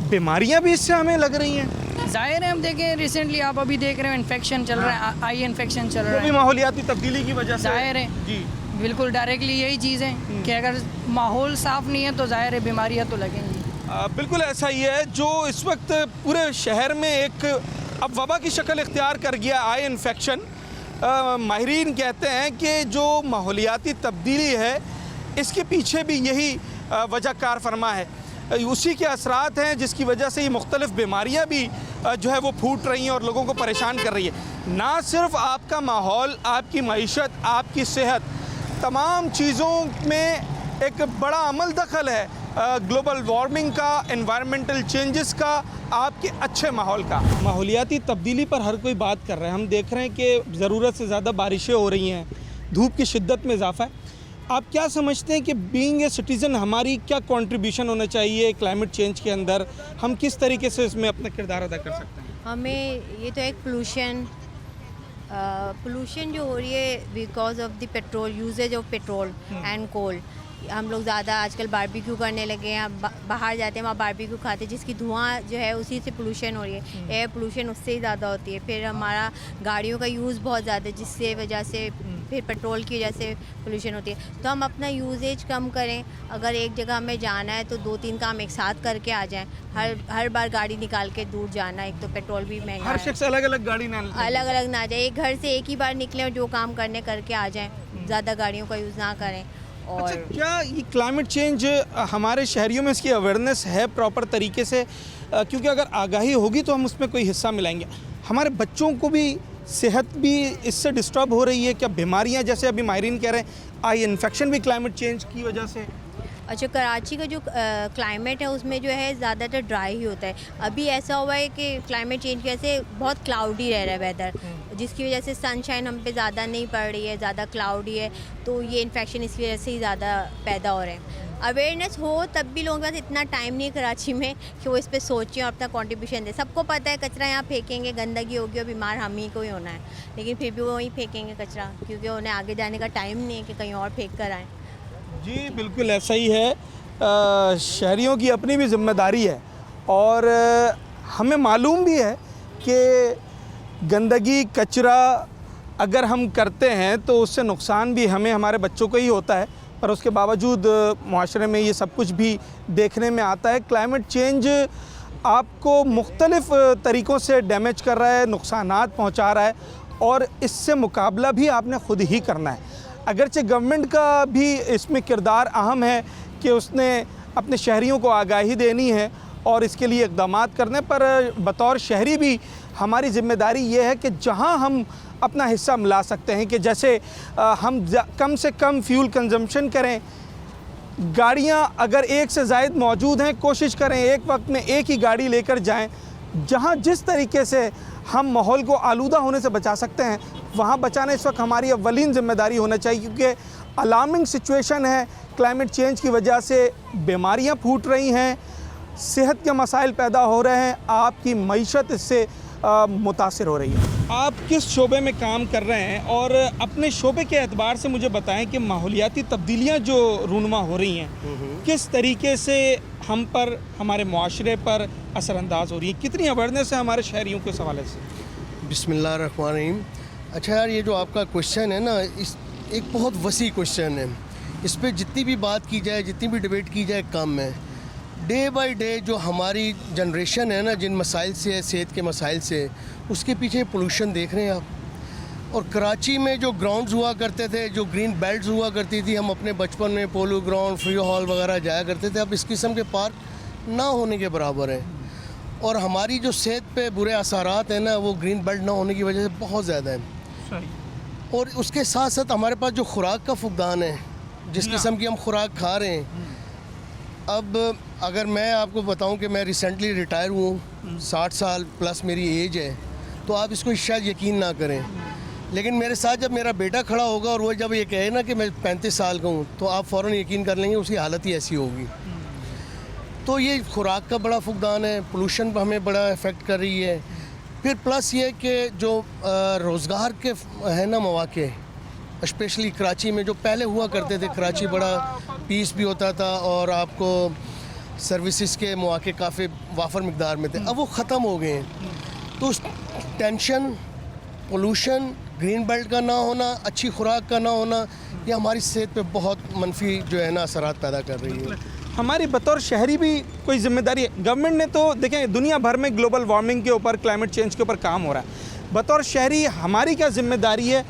Speaker 1: बीमारियाँ भी इससे हमें लग रही हैं।
Speaker 12: जाहिर है, हम देखें रिसेंटली आप अभी देख रहे हो इन्फेक्शन चल रहा है, आई इन्फेक्शन चल रहा
Speaker 1: वो भी
Speaker 12: है,
Speaker 1: माहौलियाती तब्दीली की वजह से।
Speaker 12: जाहिर है
Speaker 1: जी,
Speaker 12: बिल्कुल डायरेक्टली यही चीज़ है कि अगर माहौल साफ़ नहीं है तो जाहिर है बीमारियाँ तो लगेंगी।
Speaker 1: बिल्कुल ऐसा ही है। जो इस वक्त पूरे शहर में एक अब वबा की शक्ल इख्तियार कर गया आई इन्फेक्शन। माहिरीन कहते हैं कि जो माहौलियाती तब्दीली है इसके पीछे भी यही वजह कार फरमा है, उसी के असरात हैं जिसकी वजह से ये मुख्तलिफ़ बीमारियाँ भी जो है वो फूट रही हैं और लोगों को परेशान कर रही है। ना सिर्फ आपका माहौल, आपकी मईशत, आपकी सेहत, तमाम चीज़ों में एक बड़ा अमल दखल है ग्लोबल वार्मिंग का, एनवायरमेंटल चेंजेस का, आपके अच्छे माहौल का। माहौलियाती तब्दीली पर हर कोई बात कर रहा है। हम देख रहे हैं कि ज़रूरत से ज़्यादा बारिशें हो रही हैं, धूप की शिद्दत में इजाफा है। आप क्या समझते हैं कि बीइंग ए सिटीज़न हमारी क्या कंट्रीब्यूशन होना चाहिए क्लाइमेट चेंज के अंदर? हम किस तरीके से इसमें अपना किरदार अदा कर सकते हैं?
Speaker 13: हमें ये तो एक पोल्यूशन जो हो रही है because of the petrol usages of petrol and coal. हम लोग ज़्यादा आजकल बारबेक्यू करने लगे हैं, बाहर जाते हैं वहाँ बारबेक्यू खाते हैं, जिसकी धुआं जो है उसी से पोल्यूशन हो रही है, एयर पोल्यूशन उससे ही ज़्यादा होती है। फिर हमारा गाड़ियों का यूज़ बहुत ज़्यादा है जिससे वजह से फिर पेट्रोल की वजह से पोल्यूशन होती है। तो हम अपना यूजेज कम करें। अगर एक जगह हमें जाना है तो 2-3 काम एक साथ करके आ जाएं। हर बार गाड़ी निकाल के दूर जाना, एक तो पेट्रोल भी महंगा है।
Speaker 1: हर शख्स अलग अलग गाड़ी ना
Speaker 13: जाए, एक घर से एक ही बार निकलें और जो काम करके आ जाएं, ज़्यादा गाड़ियों का यूज़ ना करें। और
Speaker 1: अच्छा, क्या ये क्लाइमेट चेंज हमारे शहरियों में इसकी अवेयरनेस है प्रॉपर तरीके से? क्योंकि अगर आगाही होगी तो हम उसमें कोई हिस्सा मिलाएंगे। हमारे बच्चों को भी सेहत भी इससे डिस्टर्ब हो रही है क्या? बीमारियां जैसे अभी माहिरीन कह रहे हैं आई इन्फेक्शन भी क्लाइमेट चेंज की वजह से।
Speaker 13: अच्छा, कराची का जो क्लाइमेट है उसमें जो है ज़्यादातर ड्राई ही होता है। अभी ऐसा हुआ है कि क्लाइमेट चेंज की वजह से बहुत क्लाउडी रह रहा है वेदर, जिसकी वजह से सनशाइन हम पे ज़्यादा नहीं पड़ रही है, ज़्यादा क्लाउडी है, तो ये इन्फेक्शन इसकी वजह से ही ज़्यादा पैदा हो रहे हैं। अवेयरनेस हो तब भी लोगों के पास इतना टाइम नहीं है कराची में कि वो इस पर सोचें और अपना कंट्रीब्यूशन दें। सबको पता है कचरा यहाँ फेंकेंगे, गंदगी होगी और बीमार हम ही को ही होना है, लेकिन फिर भी वो वहीं फेंकेंगे कचरा, क्योंकि उन्हें आगे जाने का टाइम नहीं है कि कहीं और फेंक कर आएँ।
Speaker 1: जी बिल्कुल ऐसा ही है। शहरियों की अपनी भी जिम्मेदारी है और हमें मालूम भी है कि गंदगी, कचरा अगर हम करते हैं तो उससे नुकसान भी हमें, हमारे बच्चों को ही होता है, पर उसके बावजूद माशरे में ये सब कुछ भी देखने में आता है। क्लाइमेट चेंज आपको मुख्तलिफ़ तरीक़ों से डैमेज कर रहा है, नुकसानात पहुँचा रहा है और इससे मुकाबला भी आपने ख़ुद ही करना है। अगरचे गवर्नमेंट का भी इसमें किरदार अहम है कि उसने अपने शहरियों को आगाही देनी है और इसके लिए इक़दामात करने, पर बतौर शहरी भी हमारी ज़िम्मेदारी ये है कि जहां हम अपना हिस्सा मिला सकते हैं कि जैसे हम कम से कम फ्यूल कंजम्पशन करें। गाड़ियां अगर एक से ज़ायद मौजूद हैं, कोशिश करें एक वक्त में एक ही गाड़ी लेकर जाएं। जहां जिस तरीके से हम माहौल को आलूदा होने से बचा सकते हैं वहाँ बचाना इस वक्त हमारी अव्वलीन ज़िम्मेदारी होना चाहिए, क्योंकि अलार्मिंग सिचुएशन है। क्लाइमेट चेंज की वजह से बीमारियाँ फूट रही हैं, सेहत के मसाइल पैदा हो रहे हैं, आपकी मईशत इससे मुतासिर हो रही है। आप किस शोबे में काम कर रहे हैं और अपने शोबे के एतबार से मुझे बताएं कि माहौलियाती तब्दीलियाँ जो रूनुमा हो रही हैं किस तरीके से हम पर, हमारे मुआशरे पर असरअंदाज हो रही है? कितनी अवेयरनेस है हमारे शहरियों के हवाले से?
Speaker 14: बिस्मिल्लाहिर्रहमानिर्रहीम। अच्छा यार, ये जो आपका क्वेश्चन है ना, इस एक बहुत वसी क्वेश्चन है। इस पर जितनी भी बात की जाए, जितनी भी डिबेट की जाए कम है। डे बाय डे जो हमारी जनरेशन है ना, जिन मसाइल से, सेहत के मसाइल से, उसके पीछे पोल्यूशन देख रहे हैं आप। और कराची में जो ग्राउंड्स हुआ करते थे, जो ग्रीन बेल्ट्स हुआ करती थी, हम अपने बचपन में पोलो ग्राउंड, फ्री हॉल वगैरह जाया करते थे, अब इस किस्म के पार्क ना होने के बराबर हैं। और हमारी जो सेहत पे बुरे असरात हैं ना, वो ग्रीन बेल्ट ना होने की वजह से बहुत ज़्यादा है। और उसके साथ साथ हमारे पास जो खुराक का फुकदान है, जिस किस्म की हम खुराक खा रहे हैं। अब अगर मैं आपको बताऊं कि मैं रिसेंटली रिटायर हूँ, 60 साल प्लस मेरी एज है, तो आप इसको शायद यकीन ना करें, लेकिन मेरे साथ जब मेरा बेटा खड़ा होगा और वो जब ये कहे ना कि मैं 35 साल का हूँ, तो आप फ़ौरन यकीन कर लेंगे उसकी हालत ही ऐसी होगी। तो ये खुराक का बड़ा फुकदान है, पोल्यूशन हमें बड़ा इफ़ेक्ट कर रही है। फिर प्लस ये कि जो रोज़गार के है ना मौके, स्पेशली कराची में जो पहले हुआ करते थे, कराची बड़ा पीस भी होता था और आपको सर्विसेज के मौके काफ़ी वाफर मिकदार में थे, अब वो ख़त्म हो गए हैं। तो टेंशन, पोल्यूशन, ग्रीन बेल्ट का ना होना, अच्छी खुराक का ना होना, ये हमारी सेहत पे बहुत मनफी जो है ना असरात पैदा कर रही है।
Speaker 1: हमारी बतौर शहरी भी कोई जिम्मेदारी है? गवर्नमेंट ने तो देखें दुनिया भर में ग्लोबल वार्मिंग के ऊपर, क्लाइमेट चेंज के ऊपर काम हो रहा है। बतौर शहरी हमारी क्या जिम्मेदारी है?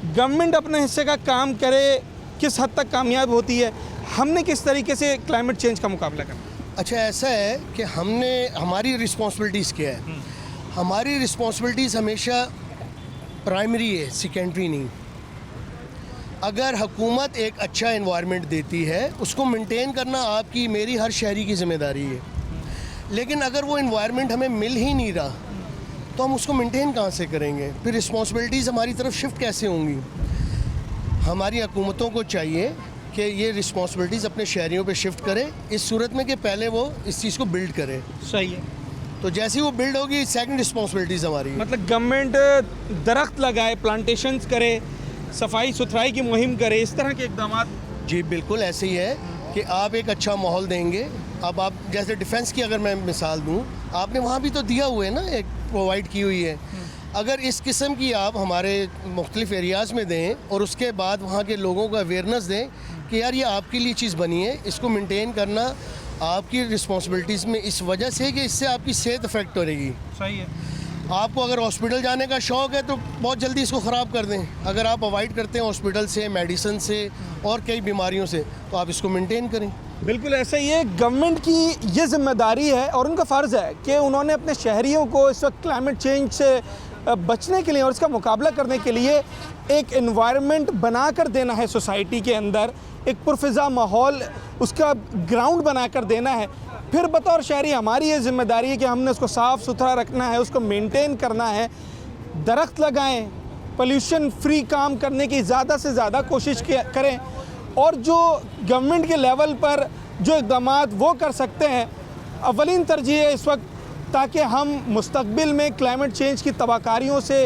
Speaker 1: गवर्नमेंट अपने हिस्से का काम करे, किस हद तक कामयाब होती है? हमने किस तरीके से क्लाइमेट चेंज का मुकाबला करना?
Speaker 14: अच्छा, ऐसा है कि हमारी रिस्पॉन्सिबिलिटीज़ क्या है? हमारी रिस्पॉन्सिबिलिटीज़ हमेशा प्राइमरी है, सेकेंडरी नहीं। अगर हुकूमत एक अच्छा एनवायरनमेंट देती है, उसको मेंटेन करना आपकी, मेरी, हर शहरी की ज़िम्मेदारी है। लेकिन अगर वो एनवायरनमेंट हमें मिल ही नहीं रहा तो हम उसको मेंटेन कहाँ से करेंगे? फिर रिस्पॉन्सिबिलिटीज़ हमारी तरफ शिफ्ट कैसे होंगी? हमारी हुकूमतों को चाहिए कि ये रिस्पॉन्सिबिलिटीज़ अपने शहरियों पे शिफ्ट करें, इस सूरत में कि पहले वो इस चीज़ को बिल्ड करें।
Speaker 1: सही है।
Speaker 14: तो जैसे ही वो बिल्ड होगी, सेकंड रिस्पॉन्सिबिलिटीज़ हमारी।
Speaker 1: मतलब गवर्नमेंट दरख्त लगाए, प्लांटेशंस करे, सफाई सुथराई की मुहिम करे, इस तरह के इकदाम?
Speaker 14: जी बिल्कुल ऐसे ही है कि आप एक अच्छा माहौल देंगे। अब आप जैसे डिफेंस की अगर मैं मिसाल दूं, आपने वहाँ भी तो दिया हुआ है ना, एक प्रोवाइड की हुई है। अगर इस किस्म की आप हमारे मुख्तलिफ एरियाज़ में दें और उसके बाद वहाँ के लोगों को अवेयरनेस दें कि यार ये आपके लिए चीज़ बनी है, इसको मेंटेन करना आपकी रिस्पॉन्सिबिलिटीज़ में, इस वजह से कि इससे आपकी सेहत अफेक्ट करेगी।
Speaker 1: सही है।
Speaker 14: आपको अगर हॉस्पिटल जाने का शौक़ है तो बहुत जल्दी इसको ख़राब कर दें। अगर आप अवॉइड करते हैं हॉस्पिटल से, मेडिसिन से और कई बीमारियों से, तो आप इसको मेंटेन करें।
Speaker 1: बिल्कुल ऐसा ही है। गवर्नमेंट की ये जिम्मेदारी है और उनका फ़र्ज़ है कि उन्होंने अपने शहरियों को इस वक्त क्लाइमेट चेंज से बचने के लिए और इसका मुकाबला करने के लिए एक एनवायरनमेंट बना कर देना है। सोसाइटी के अंदर एक पुरफ़िज़ा माहौल, उसका ग्राउंड बना कर देना है। फिर बतौर शहरी हमारी ये जिम्मेदारी है कि हमने उसको साफ़ सुथरा रखना है, उसको मेंटेन करना है। दरख्त लगाएं, पोल्यूशन फ्री काम करने की ज़्यादा से ज़्यादा कोशिश करें और जो गवर्नमेंट के लेवल पर जो इक़दाम वो कर सकते हैं, अवलिन तरजीह है इस वक्त, ताकि हम मुस्तक़बिल में क्लाइमेट चेंज की तबाहकारियों से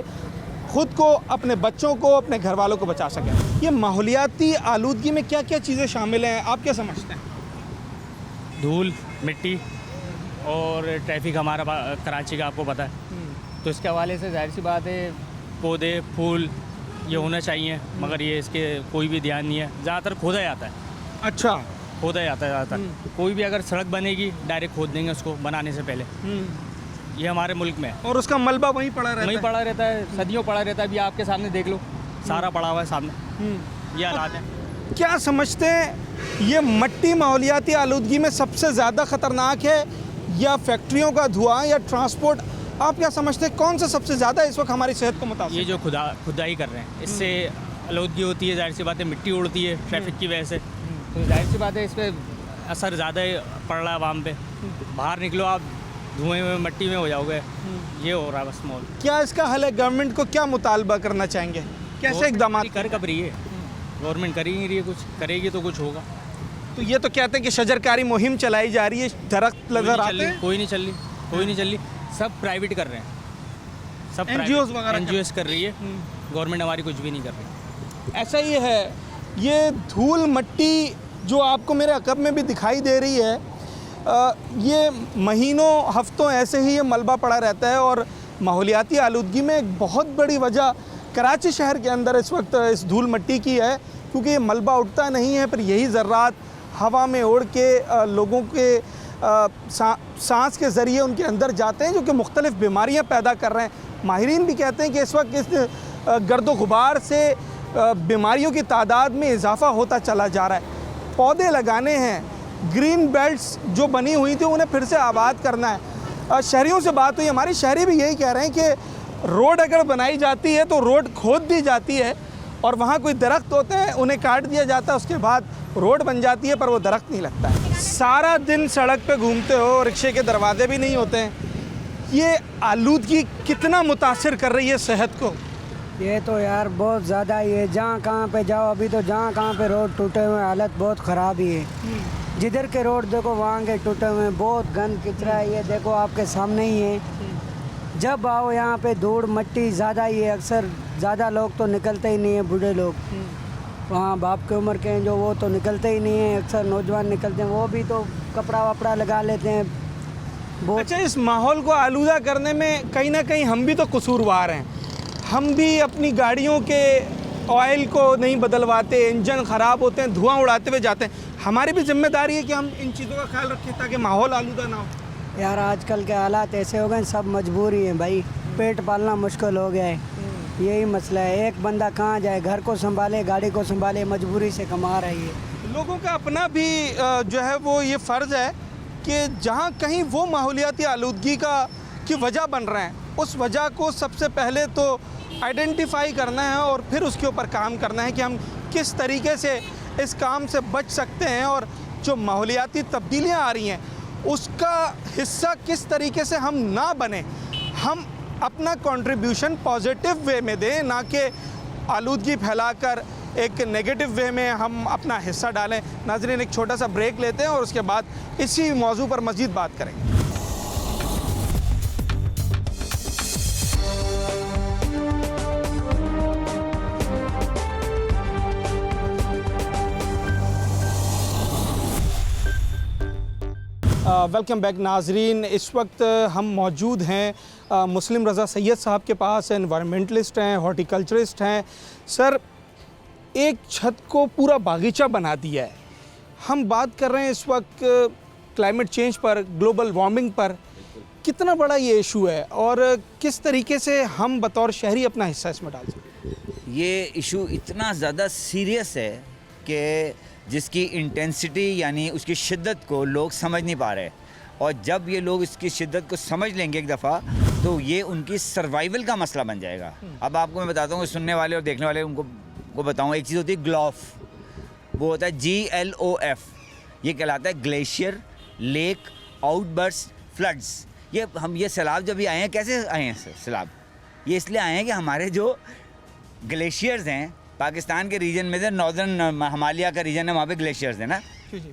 Speaker 1: ख़ुद को, अपने बच्चों को, अपने घर वालों को बचा सकें। ये माहौलियाती आलूदगी में क्या क्या चीज़ें शामिल हैं, आप क्या समझते हैं?
Speaker 15: धूल, मिट्टी और ट्रैफिक हमारा कराची का आपको पता है, तो इसके हवाले से जाहिर सी बात है पौधे फूल ये होना चाहिए, मगर ये इसके कोई भी ध्यान नहीं है। ज़्यादातर खोदा जाता है।
Speaker 1: अच्छा,
Speaker 15: खोदा जाता है ज़्यादातर। कोई भी अगर सड़क बनेगी डायरेक्ट खोद देंगे उसको बनाने से पहले। ये हमारे मुल्क में है।
Speaker 1: और उसका मलबा वहीं पड़ा रहता है।
Speaker 15: वहीं पड़ा रहता है, सदियों पड़ा रहता है। अभी आपके सामने देख लो, सारा पड़ा हुआ है सामने। ये हालात है।
Speaker 1: क्या समझते हैं ये मट्टी माहौलियाती आलूदगी में सबसे ज़्यादा ख़तरनाक है, या फैक्ट्रियों का धुआं, या ट्रांसपोर्ट? आप क्या समझते हैं कौन सा सबसे ज़्यादा इस वक्त हमारी सेहत को मुतासिर?
Speaker 15: ये जो खुदाई कर रहे हैं, इससे आलूदगी होती है, जाहिर सी बात है मिट्टी उड़ती है ट्रैफिक की वजह से, तो जाहिर सी बात है इस पर असर ज़्यादा पड़ रहा है आवाम पे। बाहर निकलो आप धुएं में, मट्टी में हो जाओगे। ये हो रहा है बस माहौल।
Speaker 1: क्या इसका हल है? गवर्नमेंट को क्या मुतालबा करना चाहेंगे? कैसे इक़दाम
Speaker 15: कर कब रही है गवर्नमेंट? कर ही नहीं रही है कुछ, करेगी तो कुछ होगा।
Speaker 1: तो ये तो कहते हैं कि शजरकारी मुहिम चलाई जा रही है, दरख्त नजर आते हैं।
Speaker 15: कोई नहीं चल रही, सब प्राइवेट कर रहे हैं, सब
Speaker 1: NGOs वगैरह
Speaker 15: NGOs कर रही है, गवर्नमेंट हमारी कुछ भी नहीं कर रही।
Speaker 1: ऐसा ही है। ये धूल मट्टी जो आपको मेरे अकब में भी दिखाई दे रही है, ये महीनों हफ्तों ऐसे ही ये मलबा पड़ा रहता है। और माहौलियाती आलूदगी में एक बहुत बड़ी वजह कराची शहर के अंदर इस वक्त इस धूल मट्टी की है, क्योंकि ये मलबा उठता नहीं है, पर यही ज़र्रात हवा में उड़ के लोगों के सांस के ज़रिए उनके अंदर जाते हैं, जो कि मुख्तलिफ़ बीमारियां पैदा कर रहे हैं। माहिरीन भी कहते हैं कि इस वक्त इस गर्दो गुबार से बीमारियों की तादाद में इजाफ़ा होता चला जा रहा है। पौधे लगाने हैं, ग्रीन बेल्ट्स जो बनी हुई थी उन्हें फिर से आबाद करना है। शहरियों से बात हुई, हमारे शहरी भी यही कह रहे हैं कि रोड अगर बनाई जाती है तो रोड खोद दी जाती है और वहाँ कोई दरख्त होते हैं उन्हें काट दिया जाता है, उसके बाद रोड बन जाती है पर वो दरख्त नहीं लगता है। सारा दिन सड़क पे घूमते हो, रिक्शे के दरवाजे भी नहीं होते हैं। ये आलूदगी कितना मुतासिर कर रही है सेहत को?
Speaker 16: ये तो यार बहुत ज़्यादा ही है। जहाँ कहाँ पे जाओ, अभी तो जहाँ कहाँ पे रोड टूटे हुए, हालत बहुत ख़राब ही है। जिधर के रोड देखो वहाँ के टूटे हुए, बहुत गंद कचरा है। ये देखो आपके सामने ही है। जब आओ यहाँ पे धूड़ मट्टी ज़्यादा ही है। अक्सर ज़्यादा लोग तो निकलते ही नहीं है, बूढ़े लोग वहाँ बाप की उम्र के हैं जो, वो तो निकलते ही नहीं हैं। अक्सर नौजवान निकलते हैं, वो भी तो कपड़ा वपड़ा लगा लेते हैं।
Speaker 1: अच्छा, इस माहौल को आलूदा करने में कहीं ना कहीं हम भी तो कसूरवार हैं। हम भी अपनी गाड़ियों के ऑयल को नहीं बदलवाते, इंजन ख़राब होते हैं, धुआं उड़ाते हुए जाते हैं। हमारी भी जिम्मेदारी है कि हम इन चीज़ों का ख्याल रखें ताकि माहौल आलूदा ना हो।
Speaker 16: यार आजकल के हालात ऐसे हो गए, सब मजबूरी है भाई, पेट पालना मुश्किल हो गया है, यही मसला है। एक बंदा कहाँ जाए, घर को संभाले, गाड़ी को संभाले, मजबूरी से कमा रही है।
Speaker 1: लोगों का अपना भी जो है वो ये फ़र्ज़ है कि जहाँ कहीं वो माहौलियाती आलूदगी की वजह बन रहे हैं, उस वजह को सबसे पहले तो आइडेंटिफाई करना है और फिर उसके ऊपर काम करना है कि हम किस तरीके से इस काम से बच सकते हैं और जो माहौलियाती तब्दीलियाँ आ रही हैं उसका हिस्सा किस तरीके से हम ना बने, हम अपना कंट्रीब्यूशन पॉजिटिव वे में दें, ना कि आलूदगी फैलाकर एक नेगेटिव वे में हम अपना हिस्सा डालें। नाज़रीन, एक छोटा सा ब्रेक लेते हैं और उसके बाद इसी मौजू पर मज़ीद बात करेंगे। वेलकम बैक नाजरीन। इस वक्त हम मौजूद हैं मुस्लिम रज़ा सैयद साहब के पास। एनवायरमेंटलिस्ट हैं, हॉर्टिकल्चरिस्ट हैं। सर, एक छत को पूरा बागीचा बना दिया है। हम बात कर रहे हैं इस वक्त क्लाइमेट चेंज पर, ग्लोबल वार्मिंग पर। कितना बड़ा ये इशू है और किस तरीके से हम बतौर शहरी अपना हिस्सा इसमें डाल सकते हैं?
Speaker 17: ये इशू इतना ज़्यादा सीरियस है कि जिसकी इंटेंसिटी यानी उसकी शिद्दत को लोग समझ नहीं पा रहे, और जब ये लोग इसकी शिद्दत को समझ लेंगे एक दफ़ा तो ये उनकी सर्वाइवल का मसला बन जाएगा। अब आपको मैं बताता हूँ, सुनने वाले और देखने वाले उनको बताऊँ, एक चीज़ होती है ग्लोफ, वो होता है GLOF, ये कहलाता है ग्लेशियर लेक आउटबर्स्ट फ्लड्स। ये सैलाब जब भी आए हैं, कैसे आए हैं सैलाब? ये इसलिए आए हैं कि हमारे जो ग्लेशियर्स हैं पाकिस्तान के रीजन में से, नॉर्दर्न हिमालय का रीजन है, वहाँ पे ग्लेशियर्स है ना।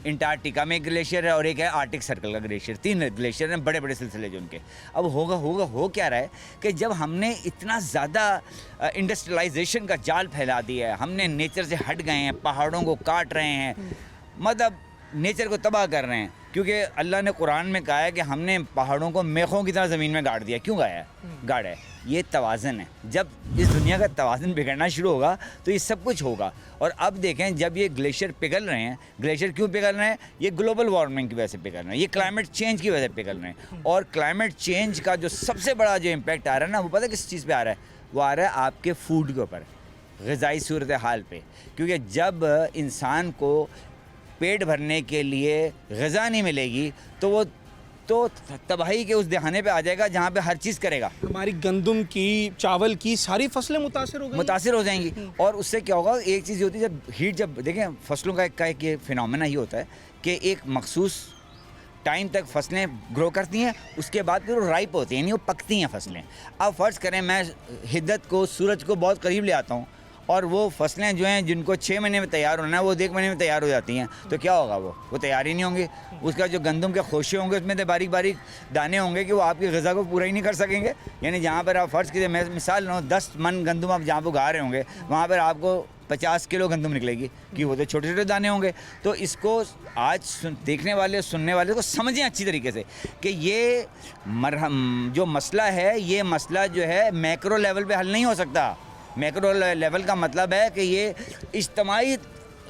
Speaker 17: अंटार्कटिका में एक ग्लेशियर है और एक है आर्टिक सर्कल का ग्लेशियर, 3 ग्लेशियर हैं, बड़े बड़े सिलसिले जो उनके। अब हो क्या रहा है कि जब हमने इतना ज़्यादा इंडस्ट्रियलाइजेशन का जाल फैला दिया है, हमने नेचर से हट गए हैं, पहाड़ों को काट रहे हैं, मतलब नेचर को तबाह कर रहे हैं। क्योंकि अल्लाह ने कुरान में कहा है कि हमने पहाड़ों को मेखों की तरह ज़मीन में गाड़ दिया। क्यों गाड़ा है? ये तवाज़न है। जब इस दुनिया का तवाज़न बिगड़ना शुरू होगा तो ये सब कुछ होगा। और अब देखें, जब ये ग्लेशियर पिघल रहे हैं, ग्लेशियर क्यों पिघल रहे हैं? ये ग्लोबल वार्मिंग की वजह से पिघल रहे हैं, ये क्लाइमेट चेंज की वजह से पिघल रहे हैं। और क्लाइमेट चेंज का जो सबसे बड़ा जो इम्पैक्ट आ रहा है ना, वो पता है किस चीज़ पे आ रहा है? वो आ रहा है आपके फूड के ऊपर, ग़िज़ाई सूरत हाल पे। क्योंकि जब इंसान को पेट भरने के लिए ग़िज़ा नहीं मिलेगी तो वो तबाही के उस दहाने पे आ जाएगा जहाँ पे हर चीज़ करेगा।
Speaker 1: हमारी गंदम की, चावल की सारी फसलें मुतासिर हो जाएंगी। और उससे क्या होगा, एक चीज़ होती है, जब देखें फसलों का एक ये फिनोमेना ही होता है कि एक मखसूस टाइम तक फसलें ग्रो करती हैं, उसके बाद फिर वो राइप होती हैं, यानी वो पकती हैं फसलें। अब फ़र्ज़ करें मैं हिद्दत को, सूरज को बहुत करीब ले आता हूँ और वो फसलें जो हैं जिनको 6 महीने में तैयार होना है वो 1 महीने में तैयार हो जाती हैं, तो क्या होगा? वो तैयार ही नहीं होंगी। उसका जो गंदम के खोशे होंगे उसमें तो बारीक बारीक दाने होंगे कि वो आपकी ग़िज़ा को पूरा ही नहीं कर सकेंगे। यानी जहाँ पर आप फ़र्ज़ कीजिए, मैं मिसाल लूँ, 10 मन गंदम आप जहाँ पर उगा रहे होंगे वहाँ पर आपको 50 किलो गंदम निकलेगी, कि वो तो छोटे छोटे दाने होंगे। तो इसको आज देखने वाले, सुनने वाले को समझें अच्छी तरीके से कि ये जो मसला है, ये मसला जो है मैक्रो लेवल पे हल नहीं हो सकता। मैक्रो लेवल का मतलब है कि ये इज्तिमाई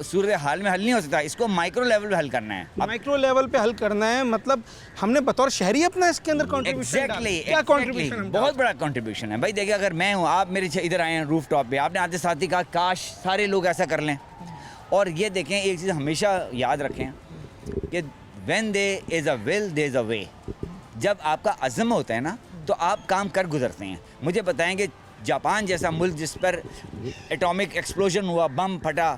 Speaker 1: सूरत हाल में हल नहीं हो सकता, इसको माइक्रो लेवल पे हल करना है। माइक्रो लेवल पे हल करना है, मतलब हमने बतौर शहरी अपना इसके अंदर कंट्रीब्यूशन
Speaker 17: बहुत बड़ा कंट्रीब्यूशन है भाई। देखिए, अगर मैं हूँ, आप मेरे इधर आए हैं रूफ टॉप पे, आपने आते साथ ही कहा काश सारे लोग ऐसा कर लें। और ये देखें, एक चीज़ हमेशा याद रखें कि when there is a will there is a way. जब आपका अज़्म होता है ना तो आप काम कर गुजरते हैं। मुझे बताएं कि जापान जैसा मुल्क जिस पर एटॉमिक एक्सप्लोजन हुआ, बम फटा,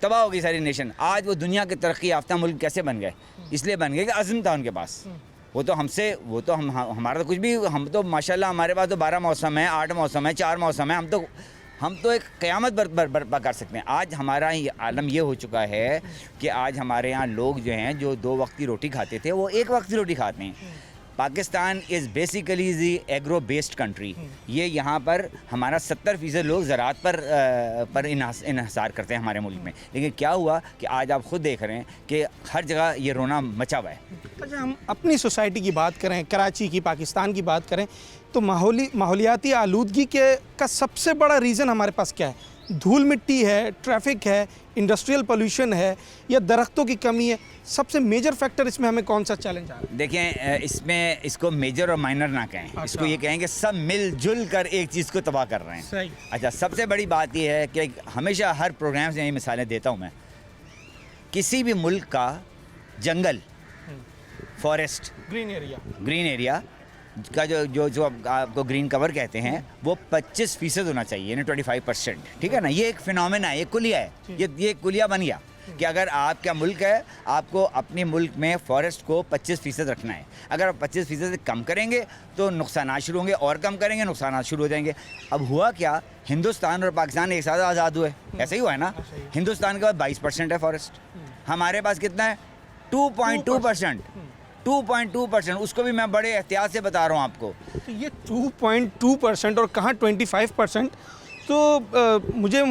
Speaker 17: तबाह हो गई सारी नेशन, आज वो दुनिया के तरक्की याफ्ता मुल्क कैसे बन गए? इसलिए बन गए कि अज़्म था उनके पास। हमारा तो कुछ भी, हम तो माशाल्लाह हमारे पास तो 12 मौसम है, 8 मौसम है, 4 मौसम है, हम तो एक क़यामत बर्पा कर सकते हैं। आज हमारा ये आलम ये हो चुका है कि आज हमारे यहाँ लोग जो हैं, जो 2 वक्त की रोटी खाते थे, वो 1 वक्त की रोटी खाते हैं। Pakistan is basically the agro based country. ये यहाँ पर हमारा 70% लोग ज़राअत पर इन्हसार करते हैं हमारे मुल्क में। लेकिन क्या हुआ कि आज आप ख़ुद देख रहे हैं कि हर जगह ये रोना मचा हुआ है।
Speaker 1: अच्छा, हम अपनी सोसाइटी की बात करें, कराची की, पाकिस्तान की बात करें, तो माहौलियाती आलूदगी का सबसे बड़ा रीज़न हमारे पास क्या है? धूल मिट्टी है, ट्रैफिक है, इंडस्ट्रियल पोल्यूशन है या दरख्तों की कमी है? सबसे मेजर फैक्टर इसमें हमें कौन सा चैलेंज आ रहा है?
Speaker 17: देखें, इसमें इसको मेजर और माइनर ना कहें, इसको ये कहें कि सब मिलजुल कर एक चीज़ को तबाह कर रहे हैं।
Speaker 1: सही।
Speaker 17: अच्छा, सबसे बड़ी बात ये है कि हमेशा हर प्रोग्राम से यही मिसालें देता हूँ मैं। किसी भी मुल्क का जंगल, फॉरेस्ट, ग्रीन एरिया का जो आपको ग्रीन कवर कहते हैं वो 25% होना चाहिए, यानी 25%। ठीक है ना, ये एक फिनोमेना है, ये कुलिया है, ये कुलिया बन गया कि अगर आपका मुल्क है, आपको अपने मुल्क में फॉरेस्ट को 25% रखना है। अगर आप 25% से कम करेंगे तो नुकसान शुरू होंगे, और कम करेंगे नुकसान शुरू हो जाएंगे। अब हुआ क्या, हिंदुस्तान और पाकिस्तान एक साथ आज़ाद हुए, ऐसा ही हुआ है ना। हिंदुस्तान के पास 22% है फॉरेस्ट, हमारे पास कितना है? 2.2%। 2.2%, उसको भी मैं बड़े एहतियात से बता रहा हूँ आपको।
Speaker 1: तो ये 2.2% और कहाँ 25%? तो मुझे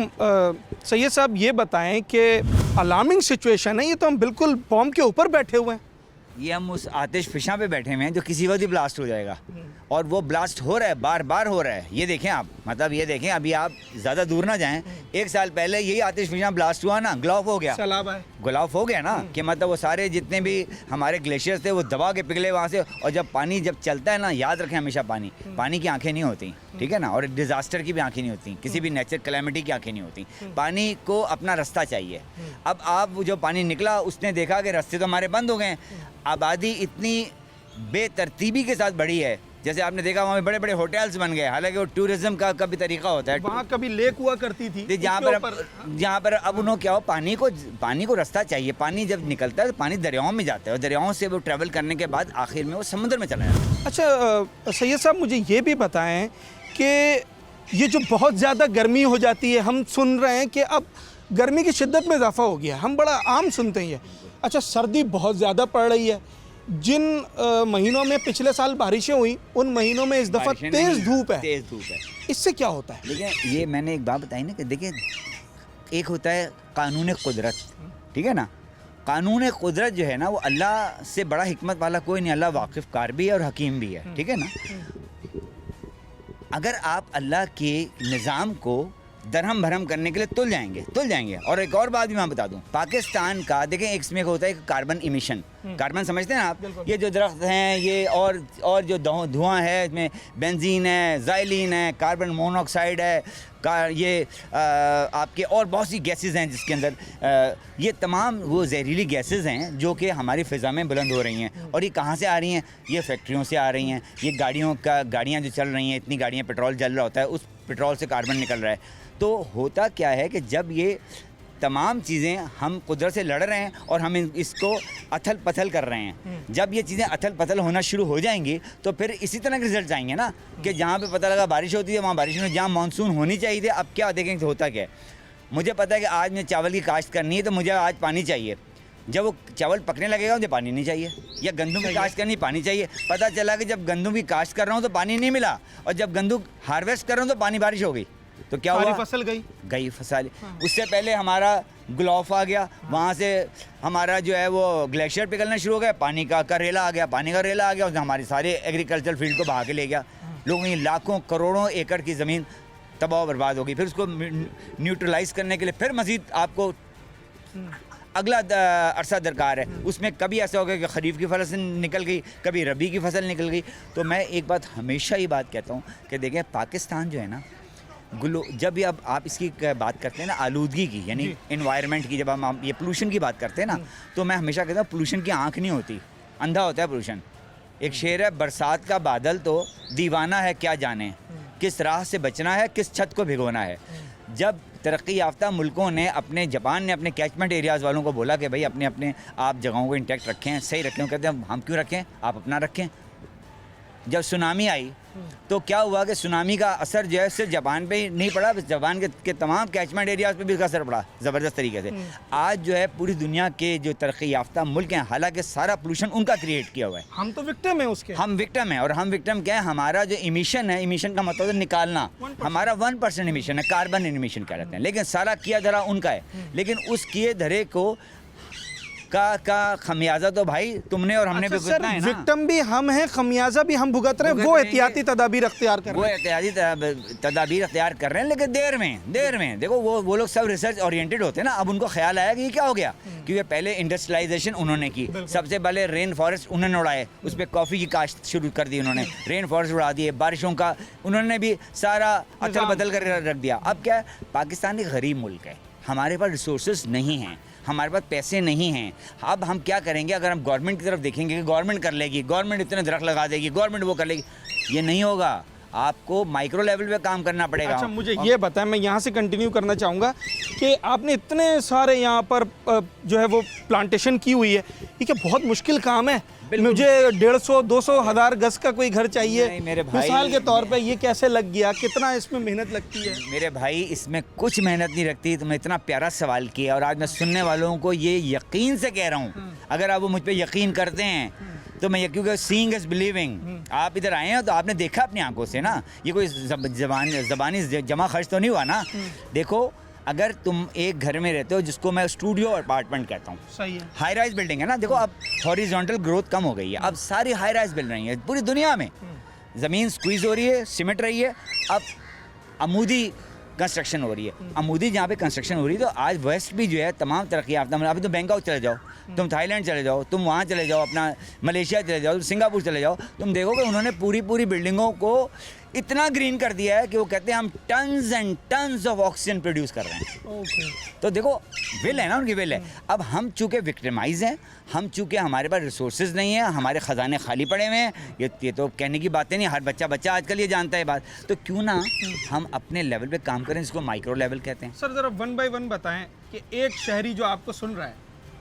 Speaker 1: सैयद साहब ये बताएं कि अलार्मिंग सिचुएशन है, ये तो हम बिल्कुल बॉम्ब के ऊपर बैठे हुए हैं।
Speaker 17: ये हम उस आतिश फिशा पे बैठे हुए हैं जो किसी वक्त ही ब्लास्ट हो जाएगा, और वो ब्लास्ट हो रहा है, बार बार हो रहा है। ये देखें आप, मतलब ये देखें, अभी आप ज़्यादा दूर ना जाएं, 1 साल पहले यही आतिश फिशा ब्लास्ट हुआ ना, ग्लॉफ हो गया, ग्लॉफ हो गया ना, कि मतलब वो सारे जितने भी हमारे ग्लेशियर्स थे वो दबा के पिघले वहाँ से। और जब पानी जब चलता है ना, याद रखें हमेशा पानी की आंखें नहीं होती, ठीक है ना, और डिज़ास्टर की भी आंखें नहीं होती, किसी भी नेचर कैलेमिटी की आंखें नहीं होती। पानी को अपना रास्ता चाहिए। अब आप जो पानी निकला, उसने देखा कि रास्ते तो हमारे बंद हो गए। आबादी इतनी बेतरतीबी के साथ बढ़ी है, जैसे आपने देखा वहाँ बड़े बड़े होटल्स बन गए, हालांकि वो टूरिज्म का कभी तरीका होता है।
Speaker 1: वहाँ कभी लेक हुआ करती थी,
Speaker 17: जहाँ पर अब उन्होंने क्या हो, पानी को रास्ता चाहिए। पानी जब निकलता है तो पानी दरियाओं में जाता है, और दरियाओं से वो ट्रैवल करने के बाद आखिर में वो समुद्र में चला जाता है।
Speaker 1: अच्छा सैयद साहब, मुझे ये भी बताएं कि ये जो बहुत ज़्यादा गर्मी हो जाती है, हम सुन रहे हैं कि अब गर्मी की शिद्दत में इजाफा हो गया, हम बड़ा आम सुनते हैं ये। अच्छा, सर्दी बहुत ज़्यादा पड़ रही है, जिन महीनों में पिछले साल बारिशें हुई, उन महीनों में इस दफ़ा तेज़ धूप है। इससे क्या होता है?
Speaker 17: देखिए, ये मैंने एक बात बताई ना कि देखिए, एक होता है कानून कुदरत, ठीक है ना। कानून कुदरत जो है ना, वो अल्लाह से बड़ा हिकमत वाला कोई नहीं, अल्लाह वाकिफ़ कार भी है और हकीम भी है, ठीक है ना। अगर आप अल्लाह के निज़ाम को दरहम भरम करने के लिए तुल जाएंगे। और एक और बात भी मैं बता दूं, पाकिस्तान का देखें, एक इसमें होता है कार्बन इमिशन। कार्बन समझते हैं आप? ये जो दरख्त हैं, ये और जो धुआं है, इसमें बेंजीन है, ज़ाइलिन है, कार्बन मोनोऑक्साइड है, ये आपके और बहुत सी गैसेस हैं जिसके अंदर ये तमाम वो जहरीली गैसेस हैं जो कि हमारी फ़िज़ा में बुलंद हो रही हैं। और ये कहाँ से आ रही हैं? ये फैक्ट्रियों से आ रही हैं। ये गाड़ियाँ जो चल रही हैं, इतनी गाड़ियाँ, पेट्रोल जल रहा होता है, उस पेट्रोल से कार्बन निकल रहा है। तो होता क्या है कि जब ये तमाम चीज़ें हम कुदरत से लड़ रहे हैं और हम इसको अथल पथल कर रहे हैं, जब ये चीज़ें अथल पथल होना शुरू हो जाएंगी तो फिर इसी तरह के रिजल्ट आएंगे ना, कि जहाँ पे पता लगा बारिश होती है वहाँ बारिश नहीं, जहाँ मानसून होनी चाहिए थी। अब क्या देखेंगे होता क्या है, मुझे पता है कि आज मैं चावल की काश्त करनी है तो मुझे आज पानी चाहिए। जब वो चावल पकने लगेगा मुझे पानी नहीं चाहिए। या गंदम की काश्त करनी, पानी चाहिए। पता चला कि जब गंदम की काश्त कर रहा हूँ तो पानी नहीं मिला, और जब गंदम हार्वेस्ट कर रहा हूँ तो पानी बारिश हो गई, तो क्या हुआ?
Speaker 1: फसल गई
Speaker 17: फसल। उससे पहले हमारा ग्लॉफ आ गया, वहाँ से हमारा जो है वो ग्लेशियर पिघलना शुरू हो गया, पानी का रेला आ गया, उसने हमारी सारे एग्रीकल्चर फील्ड को बहा के ले गया। लोगों की लाखों करोड़ों एकड़ की ज़मीन तबाह बर्बाद हो गई। फिर उसको न्यूट्रलाइज करने के लिए फिर मज़ीद आपको अगला अरसा दरकार है। उसमें कभी ऐसा हो गया कि खरीफ की फसल निकल गई, कभी रबी की फसल निकल गई। तो मैं एक बात हमेशा ही बात कहता हूँ कि देखें, पाकिस्तान जो है ना, जब भी अब आप इसकी बात करते हैं ना, आलूदगी की, यानी एनवायरनमेंट की, जब हम ये पोल्यूशन की बात करते हैं ना, तो मैं हमेशा कहता हूँ पोल्यूशन की आँख नहीं होती, अंधा होता है पोल्यूशन। एक शेर है, बरसात का बादल तो दीवाना है क्या जाने, किस राह से बचना है, किस छत को भिगोना है। जब तरक्की याफ्ता मुल्कों ने जापान ने अपने कैचमेंट एरियाज़ वालों को बोला कि भाई अपने आप जगहों को इंटैक्ट रखें, सही रखें, कहते हैं हम क्यों रखें, आप अपना रखें। जब सुनामी आई तो क्या हुआ कि सुनामी का असर जो है सिर्फ जापान पे ही नहीं पड़ा, जापान के तमाम कैचमेंट एरियाज़ पे भी इसका असर पड़ा ज़बरदस्त तरीके से। आज जो है पूरी दुनिया के जो तरक्की याफ्ता मुल्क हैं, हालांकि सारा पोल्यूशन उनका क्रिएट किया हुआ है,
Speaker 1: हम तो विक्टिम हैं उसके।
Speaker 17: हम विक्टिम हैं। और हम विक्टिम क्या है, हमारा जो इमिशन है, इमिशन का मतलब है निकालना, हमारा 1% इमिशन है, कार्बन इमिशन कहते हैं, लेकिन सारा किया धरा उनका है। लेकिन उस किए धरे को का खमियाजा तो भाई तुमने और हमने भी भुगतना है ना।
Speaker 1: विक्टिम भी हम हैं, खमियाजा भी हम भुगत रहे हैं, वो एहतियाती तदाबीर अख्तियार कर रहे हैं।
Speaker 17: वो एहतियाती तदाबीर अख्तियार कर रहे हैं, लेकिन देर में देखो वो लोग सब रिसर्च ओरिएंटेड होते हैं ना। अब उनको ख्याल आया कि ये क्या हो गया, क्योंकि पहले इंडस्ट्रियलाइजेशन उन्होंने की, सबसे पहले रेन फॉरेस्ट उन्होंने उड़ाए, उस पर कॉफ़ी की काश्त शुरू कर दी उन्होंने, रेन फॉरेस्ट उड़ा दिए, बारिशों का उन्होंने भी सारा अदल बदल कर रख दिया। अब क्या है, पाकिस्तान एक गरीब मुल्क है, हमारे पास रिसोर्सेज नहीं हैं, हमारे पास पैसे नहीं हैं। अब हम क्या करेंगे, अगर हम गवर्नमेंट की तरफ देखेंगे कि गवर्नमेंट कर लेगी, गवर्नमेंट इतने दरख्त लगा देगी, गवर्नमेंट वो कर लेगी, ये नहीं होगा। आपको माइक्रो लेवल पे काम करना पड़ेगा।
Speaker 1: अच्छा, मुझे ये बताएं, मैं यहाँ से कंटिन्यू करना चाहूँगा कि आपने इतने सारे यहाँ पर जो है वो प्लांटेशन की हुई है, ये क्या बहुत मुश्किल काम है? मुझे 150-200 हज़ार गज का कोई घर चाहिए,
Speaker 17: मेरे भाई,
Speaker 1: मिसाल के तौर पे ये कैसे लग गया, कितना इसमें मेहनत लगती है?
Speaker 17: मेरे भाई, इसमें कुछ मेहनत नहीं लगती। तुमने इतना प्यारा सवाल किया और आज मैं सुनने वालों को ये यकीन से कह रहा हूँ, अगर आप वो मुझ पर यकीन करते हैं तो मैं, क्योंकि सीइंग इज बिलीविंग, आप इधर आए हैं तो आपने देखा अपनी आंखों से ना, ये कोई ज़बानी जमा खर्च तो नहीं हुआ ना। देखो, अगर तुम एक घर में रहते हो जिसको मैं स्टूडियो अपार्टमेंट कहता हूँ,
Speaker 1: सही है,
Speaker 17: हाई राइज बिल्डिंग है ना, देखो अब हॉरिजॉन्टल ग्रोथ कम हो गई है, अब सारी हाई राइज बिल्ड रही है पूरी दुनिया में, ज़मीन स्क्वीज हो रही है, सिमट रही है, अब अमूदी कंस्ट्रक्शन हो रही है। अमूदी जहाँ पे कंस्ट्रक्शन हो रही है, तो आज वेस्ट भी जो है तमाम तरक्की याफ्ता, अभी तो बैंकॉक चले जाओ, तुम थाईलैंड चले जाओ, तुम वहाँ चले जाओ, अपना मलेशिया चले जाओ, सिंगापुर चले जाओ, तुम देखोगे उन्होंने पूरी बिल्डिंगों को इतना ग्रीन कर दिया है कि वो कहते हैं हम tons and tons of oxygen produce कर रहे हैं। तो देखो, विल है ना, उनकी विल है। अब हम चूँकि विक्टिमाइज हैं, हम चूँकि हमारे पास रिसोर्सेज नहीं है, हमारे ख़जाने खाली पड़े हुए हैं, ये तो कहने की बातें नहीं, हर बच्चा आजकल ये जानता है बात, तो क्यों ना हम अपने लेवल पे काम करें, जिसको माइक्रो लेवल कहते हैं।
Speaker 1: सर ज़रा 1 बाय 1 बताएं कि एक शहरी जो आपको सुन रहा है,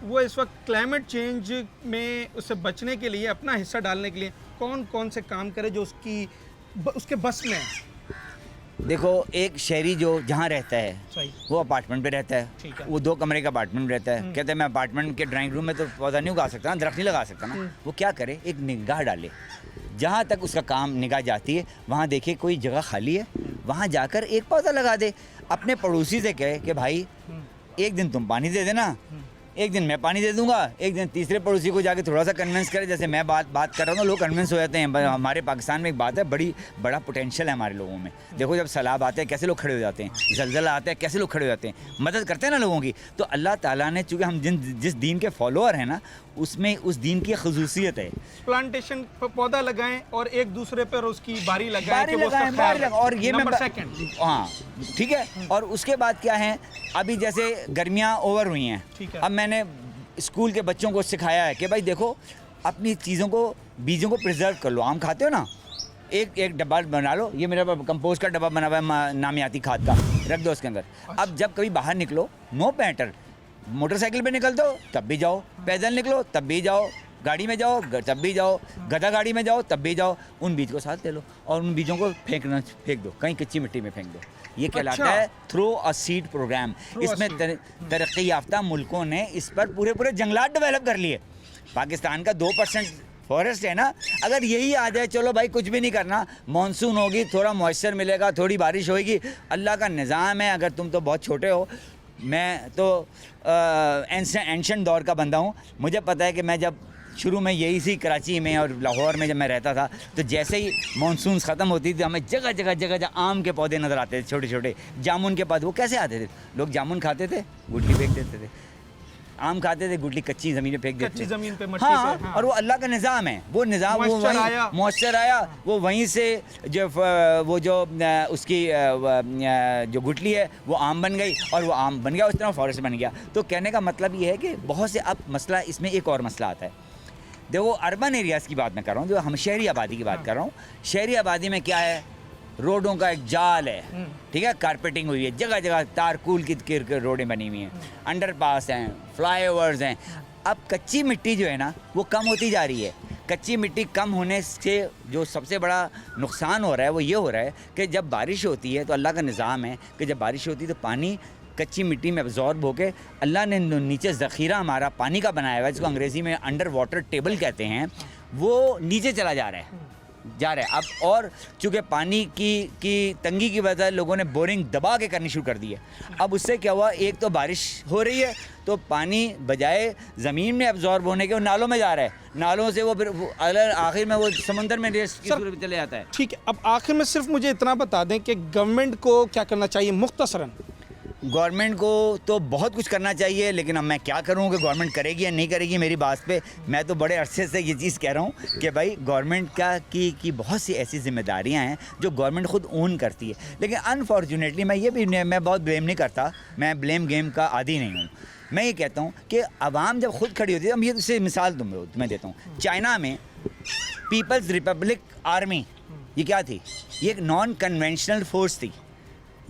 Speaker 1: वो इस वक्त क्लाइमेट चेंज में उससे बचने के लिए, अपना हिस्सा डालने के लिए कौन कौन से काम करे जो उसके बस में है?
Speaker 17: देखो, एक शहरी जो जहाँ रहता है, वो अपार्टमेंट पे रहता है, वो 2 कमरे का अपार्टमेंट रहता है, कहते हैं मैं अपार्टमेंट के ड्राइंग रूम में तो पौधा नहीं उगा सकता ना, दरख्त नहीं लगा सकता ना, वो क्या करे, एक निगाह डाले, जहाँ तक उसका काम निगाह जाती है, वहाँ देखे कोई जगह खाली है, वहाँ जाकर एक पौधा लगा दे। अपने पड़ोसी से कहे कि भाई एक दिन तुम पानी दे देना, एक दिन मैं पानी दे दूंगा, एक दिन तीसरे पड़ोसी को जाके थोड़ा सा कन्विंस करे, जैसे मैं बात कर रहा हूँ, लोग कन्विंस हो जाते हैं। हमारे पाकिस्तान में एक बात है, बड़ा पोटेंशियल है हमारे लोगों में। देखो, जब सैलाब आते हैं कैसे लोग खड़े हो जाते हैं, ज़लज़ला आता है कैसे लोग खड़े हो जाते हैं, मदद करते हैं ना लोगों की। तो अल्लाह ताला ने, चूँकि हम जिस दीन के फॉलोअर हैं ना, उसमें उस दीन की खसूसियत है।
Speaker 1: प्लांटेशन पौधा लगाएं और एक दूसरे पर उसकी बारी लगाएं,
Speaker 17: और ये नंबर सेकंड, हाँ ठीक है। और उसके बाद क्या है, अभी जैसे गर्मियाँ ओवर हुई हैं, अब मैंने स्कूल के बच्चों को सिखाया है कि भाई देखो, अपनी चीज़ों को, बीजों को प्रिजर्व कर लो। आम खाते हो ना, एक डब्बा बना लो, ये मेरा कंपोस्ट का डब्बा बना हुआ है नामियाती खाद का, रख दो उसके अंदर। अब जब कभी बाहर निकलो, नो मैटर, मोटरसाइकिल पे निकलते हो तब भी जाओ, पैदल निकलो तब भी जाओ, गाड़ी में जाओ तब भी जाओ, गधा गाड़ी में जाओ तब भी जाओ, उन बीज को साथ ले लो और उन बीजों को फेंक दो, कहीं कच्ची मिट्टी में फेंक दो। ये कहलाता है थ्रो अ सीड प्रोग्राम। इसमें तरक्की याफ्ता मुल्कों ने इस पर पूरे जंगलात डेवलप कर लिए। पाकिस्तान का 2% फॉरेस्ट है ना, अगर यही आ जाए, चलो भाई कुछ भी नहीं करना, मानसून होगी, थोड़ा मॉइस्चर मिलेगा, थोड़ी बारिश होगी, अल्लाह का निज़ाम है। अगर तुम तो बहुत छोटे हो, मैं तो एंशिएंट दौर का बंदा हूँ, मुझे पता है कि मैं जब शुरू में यही सी कराची में और लाहौर में जब मैं रहता था, तो जैसे ही मानसून ख़त्म होती थी, हमें जगह आम के पौधे नज़र आते थे, छोटे छोटे जामुन के पौधे। वो कैसे आते थे, लोग जामुन खाते थे, गुठली फेंक देते थे, आम खाते थे, गुठली कच्ची ज़मीन पे फेंक देते थे,
Speaker 1: ज़मीन पे, मट्टी
Speaker 17: हाँ,
Speaker 1: पे, हाँ।
Speaker 17: और वो अल्लाह का निज़ाम है, वो निज़ाम, वो मॉइस्चर आया, वो वहीं से जो उसकी जो गुठली है वो आम बन गई, और वो आम बन गया, उस तरह फॉरेस्ट बन गया। तो कहने का मतलब ये है कि बहुत से, अब मसला, इसमें एक और मसला आता है। देखो, अर्बन एरियाज़ की बात मैं कर रहा हूँ, जो हम शहरी आबादी की बात कर रहा हूँ। शहरी आबादी में क्या है, रोडों का एक जाल है, ठीक है, कारपेटिंग हुई है, जगह तारकूल की रोडें बनी हुई हैं, अंडरपास हैं, फ्लाईओवर्स हैं। अब कच्ची मिट्टी जो है ना, वो कम होती जा रही है। कच्ची मिट्टी कम होने से जो सबसे बड़ा नुकसान हो रहा है, वो ये हो रहा है कि जब बारिश होती है, तो अल्लाह का निज़ाम है कि जब बारिश होती है तो पानी कच्ची मिट्टी में अब्जॉर्ब होके, अल्लाह ने नीचे ज़ख़ीरा हमारा पानी का बनाया हुआ है, जिसको अंग्रेज़ी में अंडर वाटर टेबल कहते हैं, वो नीचे चला जा रहा है। जा रहा है अब। और चूँकि पानी की तंगी की वजह से लोगों ने बोरिंग दबा के करनी शुरू कर दी है। अब उससे क्या हुआ, एक तो बारिश हो रही है तो पानी बजाय ज़मीन में एब्जॉर्ब होने के वो नालों में जा रहा है, नालों से वो फिर आखिर में वो समंदर में चले जाता है।
Speaker 1: ठीक है, अब आखिर में सिर्फ मुझे इतना बता दें कि गवर्नमेंट को क्या करना चाहिए मुख्तसरन?
Speaker 17: गवर्नमेंट को तो बहुत कुछ करना चाहिए, लेकिन अब मैं क्या करूँ कि गवर्नमेंट करेगी या नहीं करेगी मेरी बात पे। मैं तो बड़े अरसे से ये चीज़ कह रहा हूँ कि भाई गवर्नमेंट की बहुत सी ऐसी जिम्मेदारियाँ हैं जो गवर्नमेंट ख़ुद ओन करती है। लेकिन अनफॉर्चुनेटली मैं बहुत ब्लेम नहीं करता, मैं ब्लेम गेम का आदी नहीं हूँ। मैं ये कहता हूँ कि आवाम जब खुद खड़ी होती है, अब ये इससे मिसाल तुम्हें देता हूँ। चाइना में पीपल्स रिपब्लिक आर्मी ये क्या थी, ये एक नॉन कन्वेंशनल फोर्स थी।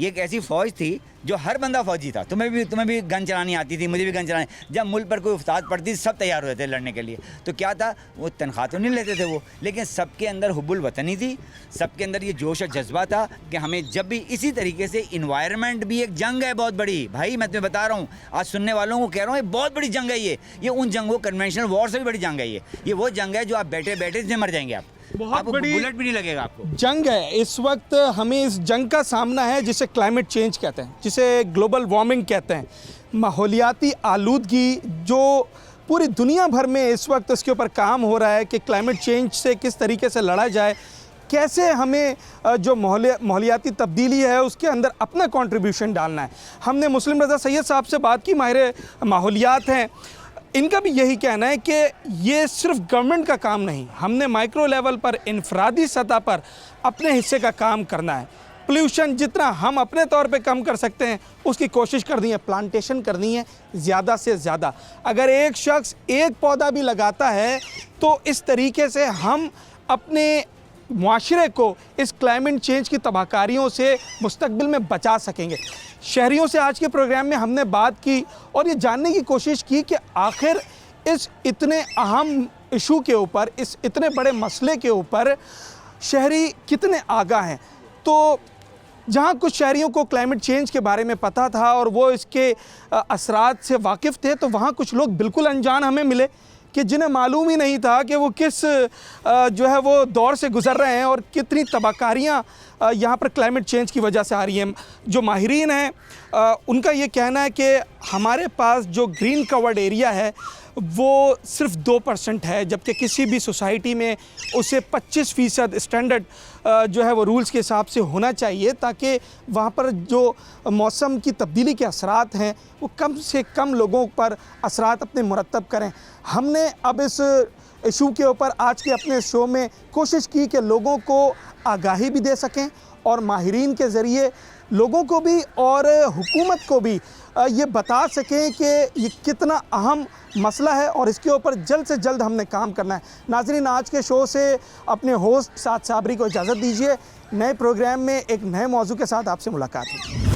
Speaker 17: ये एक ऐसी फ़ौज थी जो हर बंदा फ़ौजी था। तुम्हें भी गन चलानी आती थी, मुझे भी गन चलानी। जब मुल्क पर कोई उफ्ताद पड़ती थी सब तैयार होते थे लड़ने के लिए। तो क्या था, वो तनख्वाह तो नहीं लेते थे वो, लेकिन सबके अंदर हुब्बुल वतनी थी, सबके अंदर ये जोश और जज्बा था कि हमें जब भी इसी तरीके से इन्वायरमेंट भी एक जंग है बहुत बड़ी। भाई मैं तुम्हें बता रहा हूँ, आज सुनने वालों को कह रहा हूँ, ये बहुत बड़ी जंग है। ये उन जंगों, कन्वेंशनल वॉर से भी बड़ी जंग है ये वो जंग है जो आप बैठे बैठे से मर जाएंगे।
Speaker 1: बहुत बड़ी
Speaker 17: बुलेट भी नहीं लगेगा आपको।
Speaker 1: जंग है इस वक्त, हमें इस जंग का सामना है जिसे क्लाइमेट चेंज कहते हैं, जिसे ग्लोबल वार्मिंग कहते हैं। माहौलियाती आलूदगी जो पूरी दुनिया भर में इस वक्त इसके ऊपर काम हो रहा है कि क्लाइमेट चेंज से किस तरीके से लड़ा जाए, कैसे हमें जो माहौलियाती तब्दीली है उसके अंदर अपना कंट्रीब्यूशन डालना है। हमने मुस्लिम रज़ा सैयद साहब से बात की, माहिर माहौलियात हैं। इनका भी यही कहना है कि ये सिर्फ गवर्नमेंट का काम नहीं, हमने माइक्रो लेवल पर, इनफरादी सतह पर अपने हिस्से का काम करना है। पोल्यूशन जितना हम अपने तौर पे कम कर सकते हैं उसकी कोशिश करनी है, प्लांटेशन करनी है ज़्यादा से ज़्यादा। अगर एक शख्स एक पौधा भी लगाता है तो इस तरीके से हम अपने माशरे को इस क्लाइमेट चेंज की तबाहकारियों से मुस्तकबिल में बचा सकेंगे। शहरियों से आज के प्रोग्राम में हमने बात की और ये जानने की कोशिश की कि आखिर इस इतने अहम इशू के ऊपर, इस इतने बड़े मसले के ऊपर शहरी कितने आगाह हैं। तो जहाँ कुछ शहरियों को क्लाइमेट चेंज के बारे में पता था और वो इसके असरात से वाकिफ़ थे, तो वहाँ कुछ लोग बिल्कुल अनजान हमें मिले कि जिन्हें मालूम ही नहीं था कि वो किस जो है वो दौर से गुज़र रहे हैं और कितनी तबाहकारियाँ यहाँ पर क्लाइमेट चेंज की वजह से आ रही हैं। जो माहिरीन हैं उनका ये कहना है कि हमारे पास जो ग्रीन कवर्ड एरिया है वो सिर्फ 2% है, जबकि किसी भी सोसाइटी में उसे 25% स्टैंडर्ड जो है वो रूल्स के हिसाब से होना चाहिए, ताकि वहाँ पर जो मौसम की तब्दीली के असरात हैं वो कम से कम लोगों पर असरात अपने मुरतब करें। हमने अब इस इशू के ऊपर आज के अपने शो में कोशिश की कि लोगों को आगाही भी दे सकें और माहिरीन के ज़रिए लोगों को भी और हुकूमत को भी ये बता सकें कि ये कितना अहम मसला है और इसके ऊपर जल्द से जल्द हमने काम करना है। नाज़रीन, आज के शो से अपने होस्ट साद साबरी को इजाज़त दीजिए। नए प्रोग्राम में एक नए मौजू के साथ आपसे मुलाकात होगी।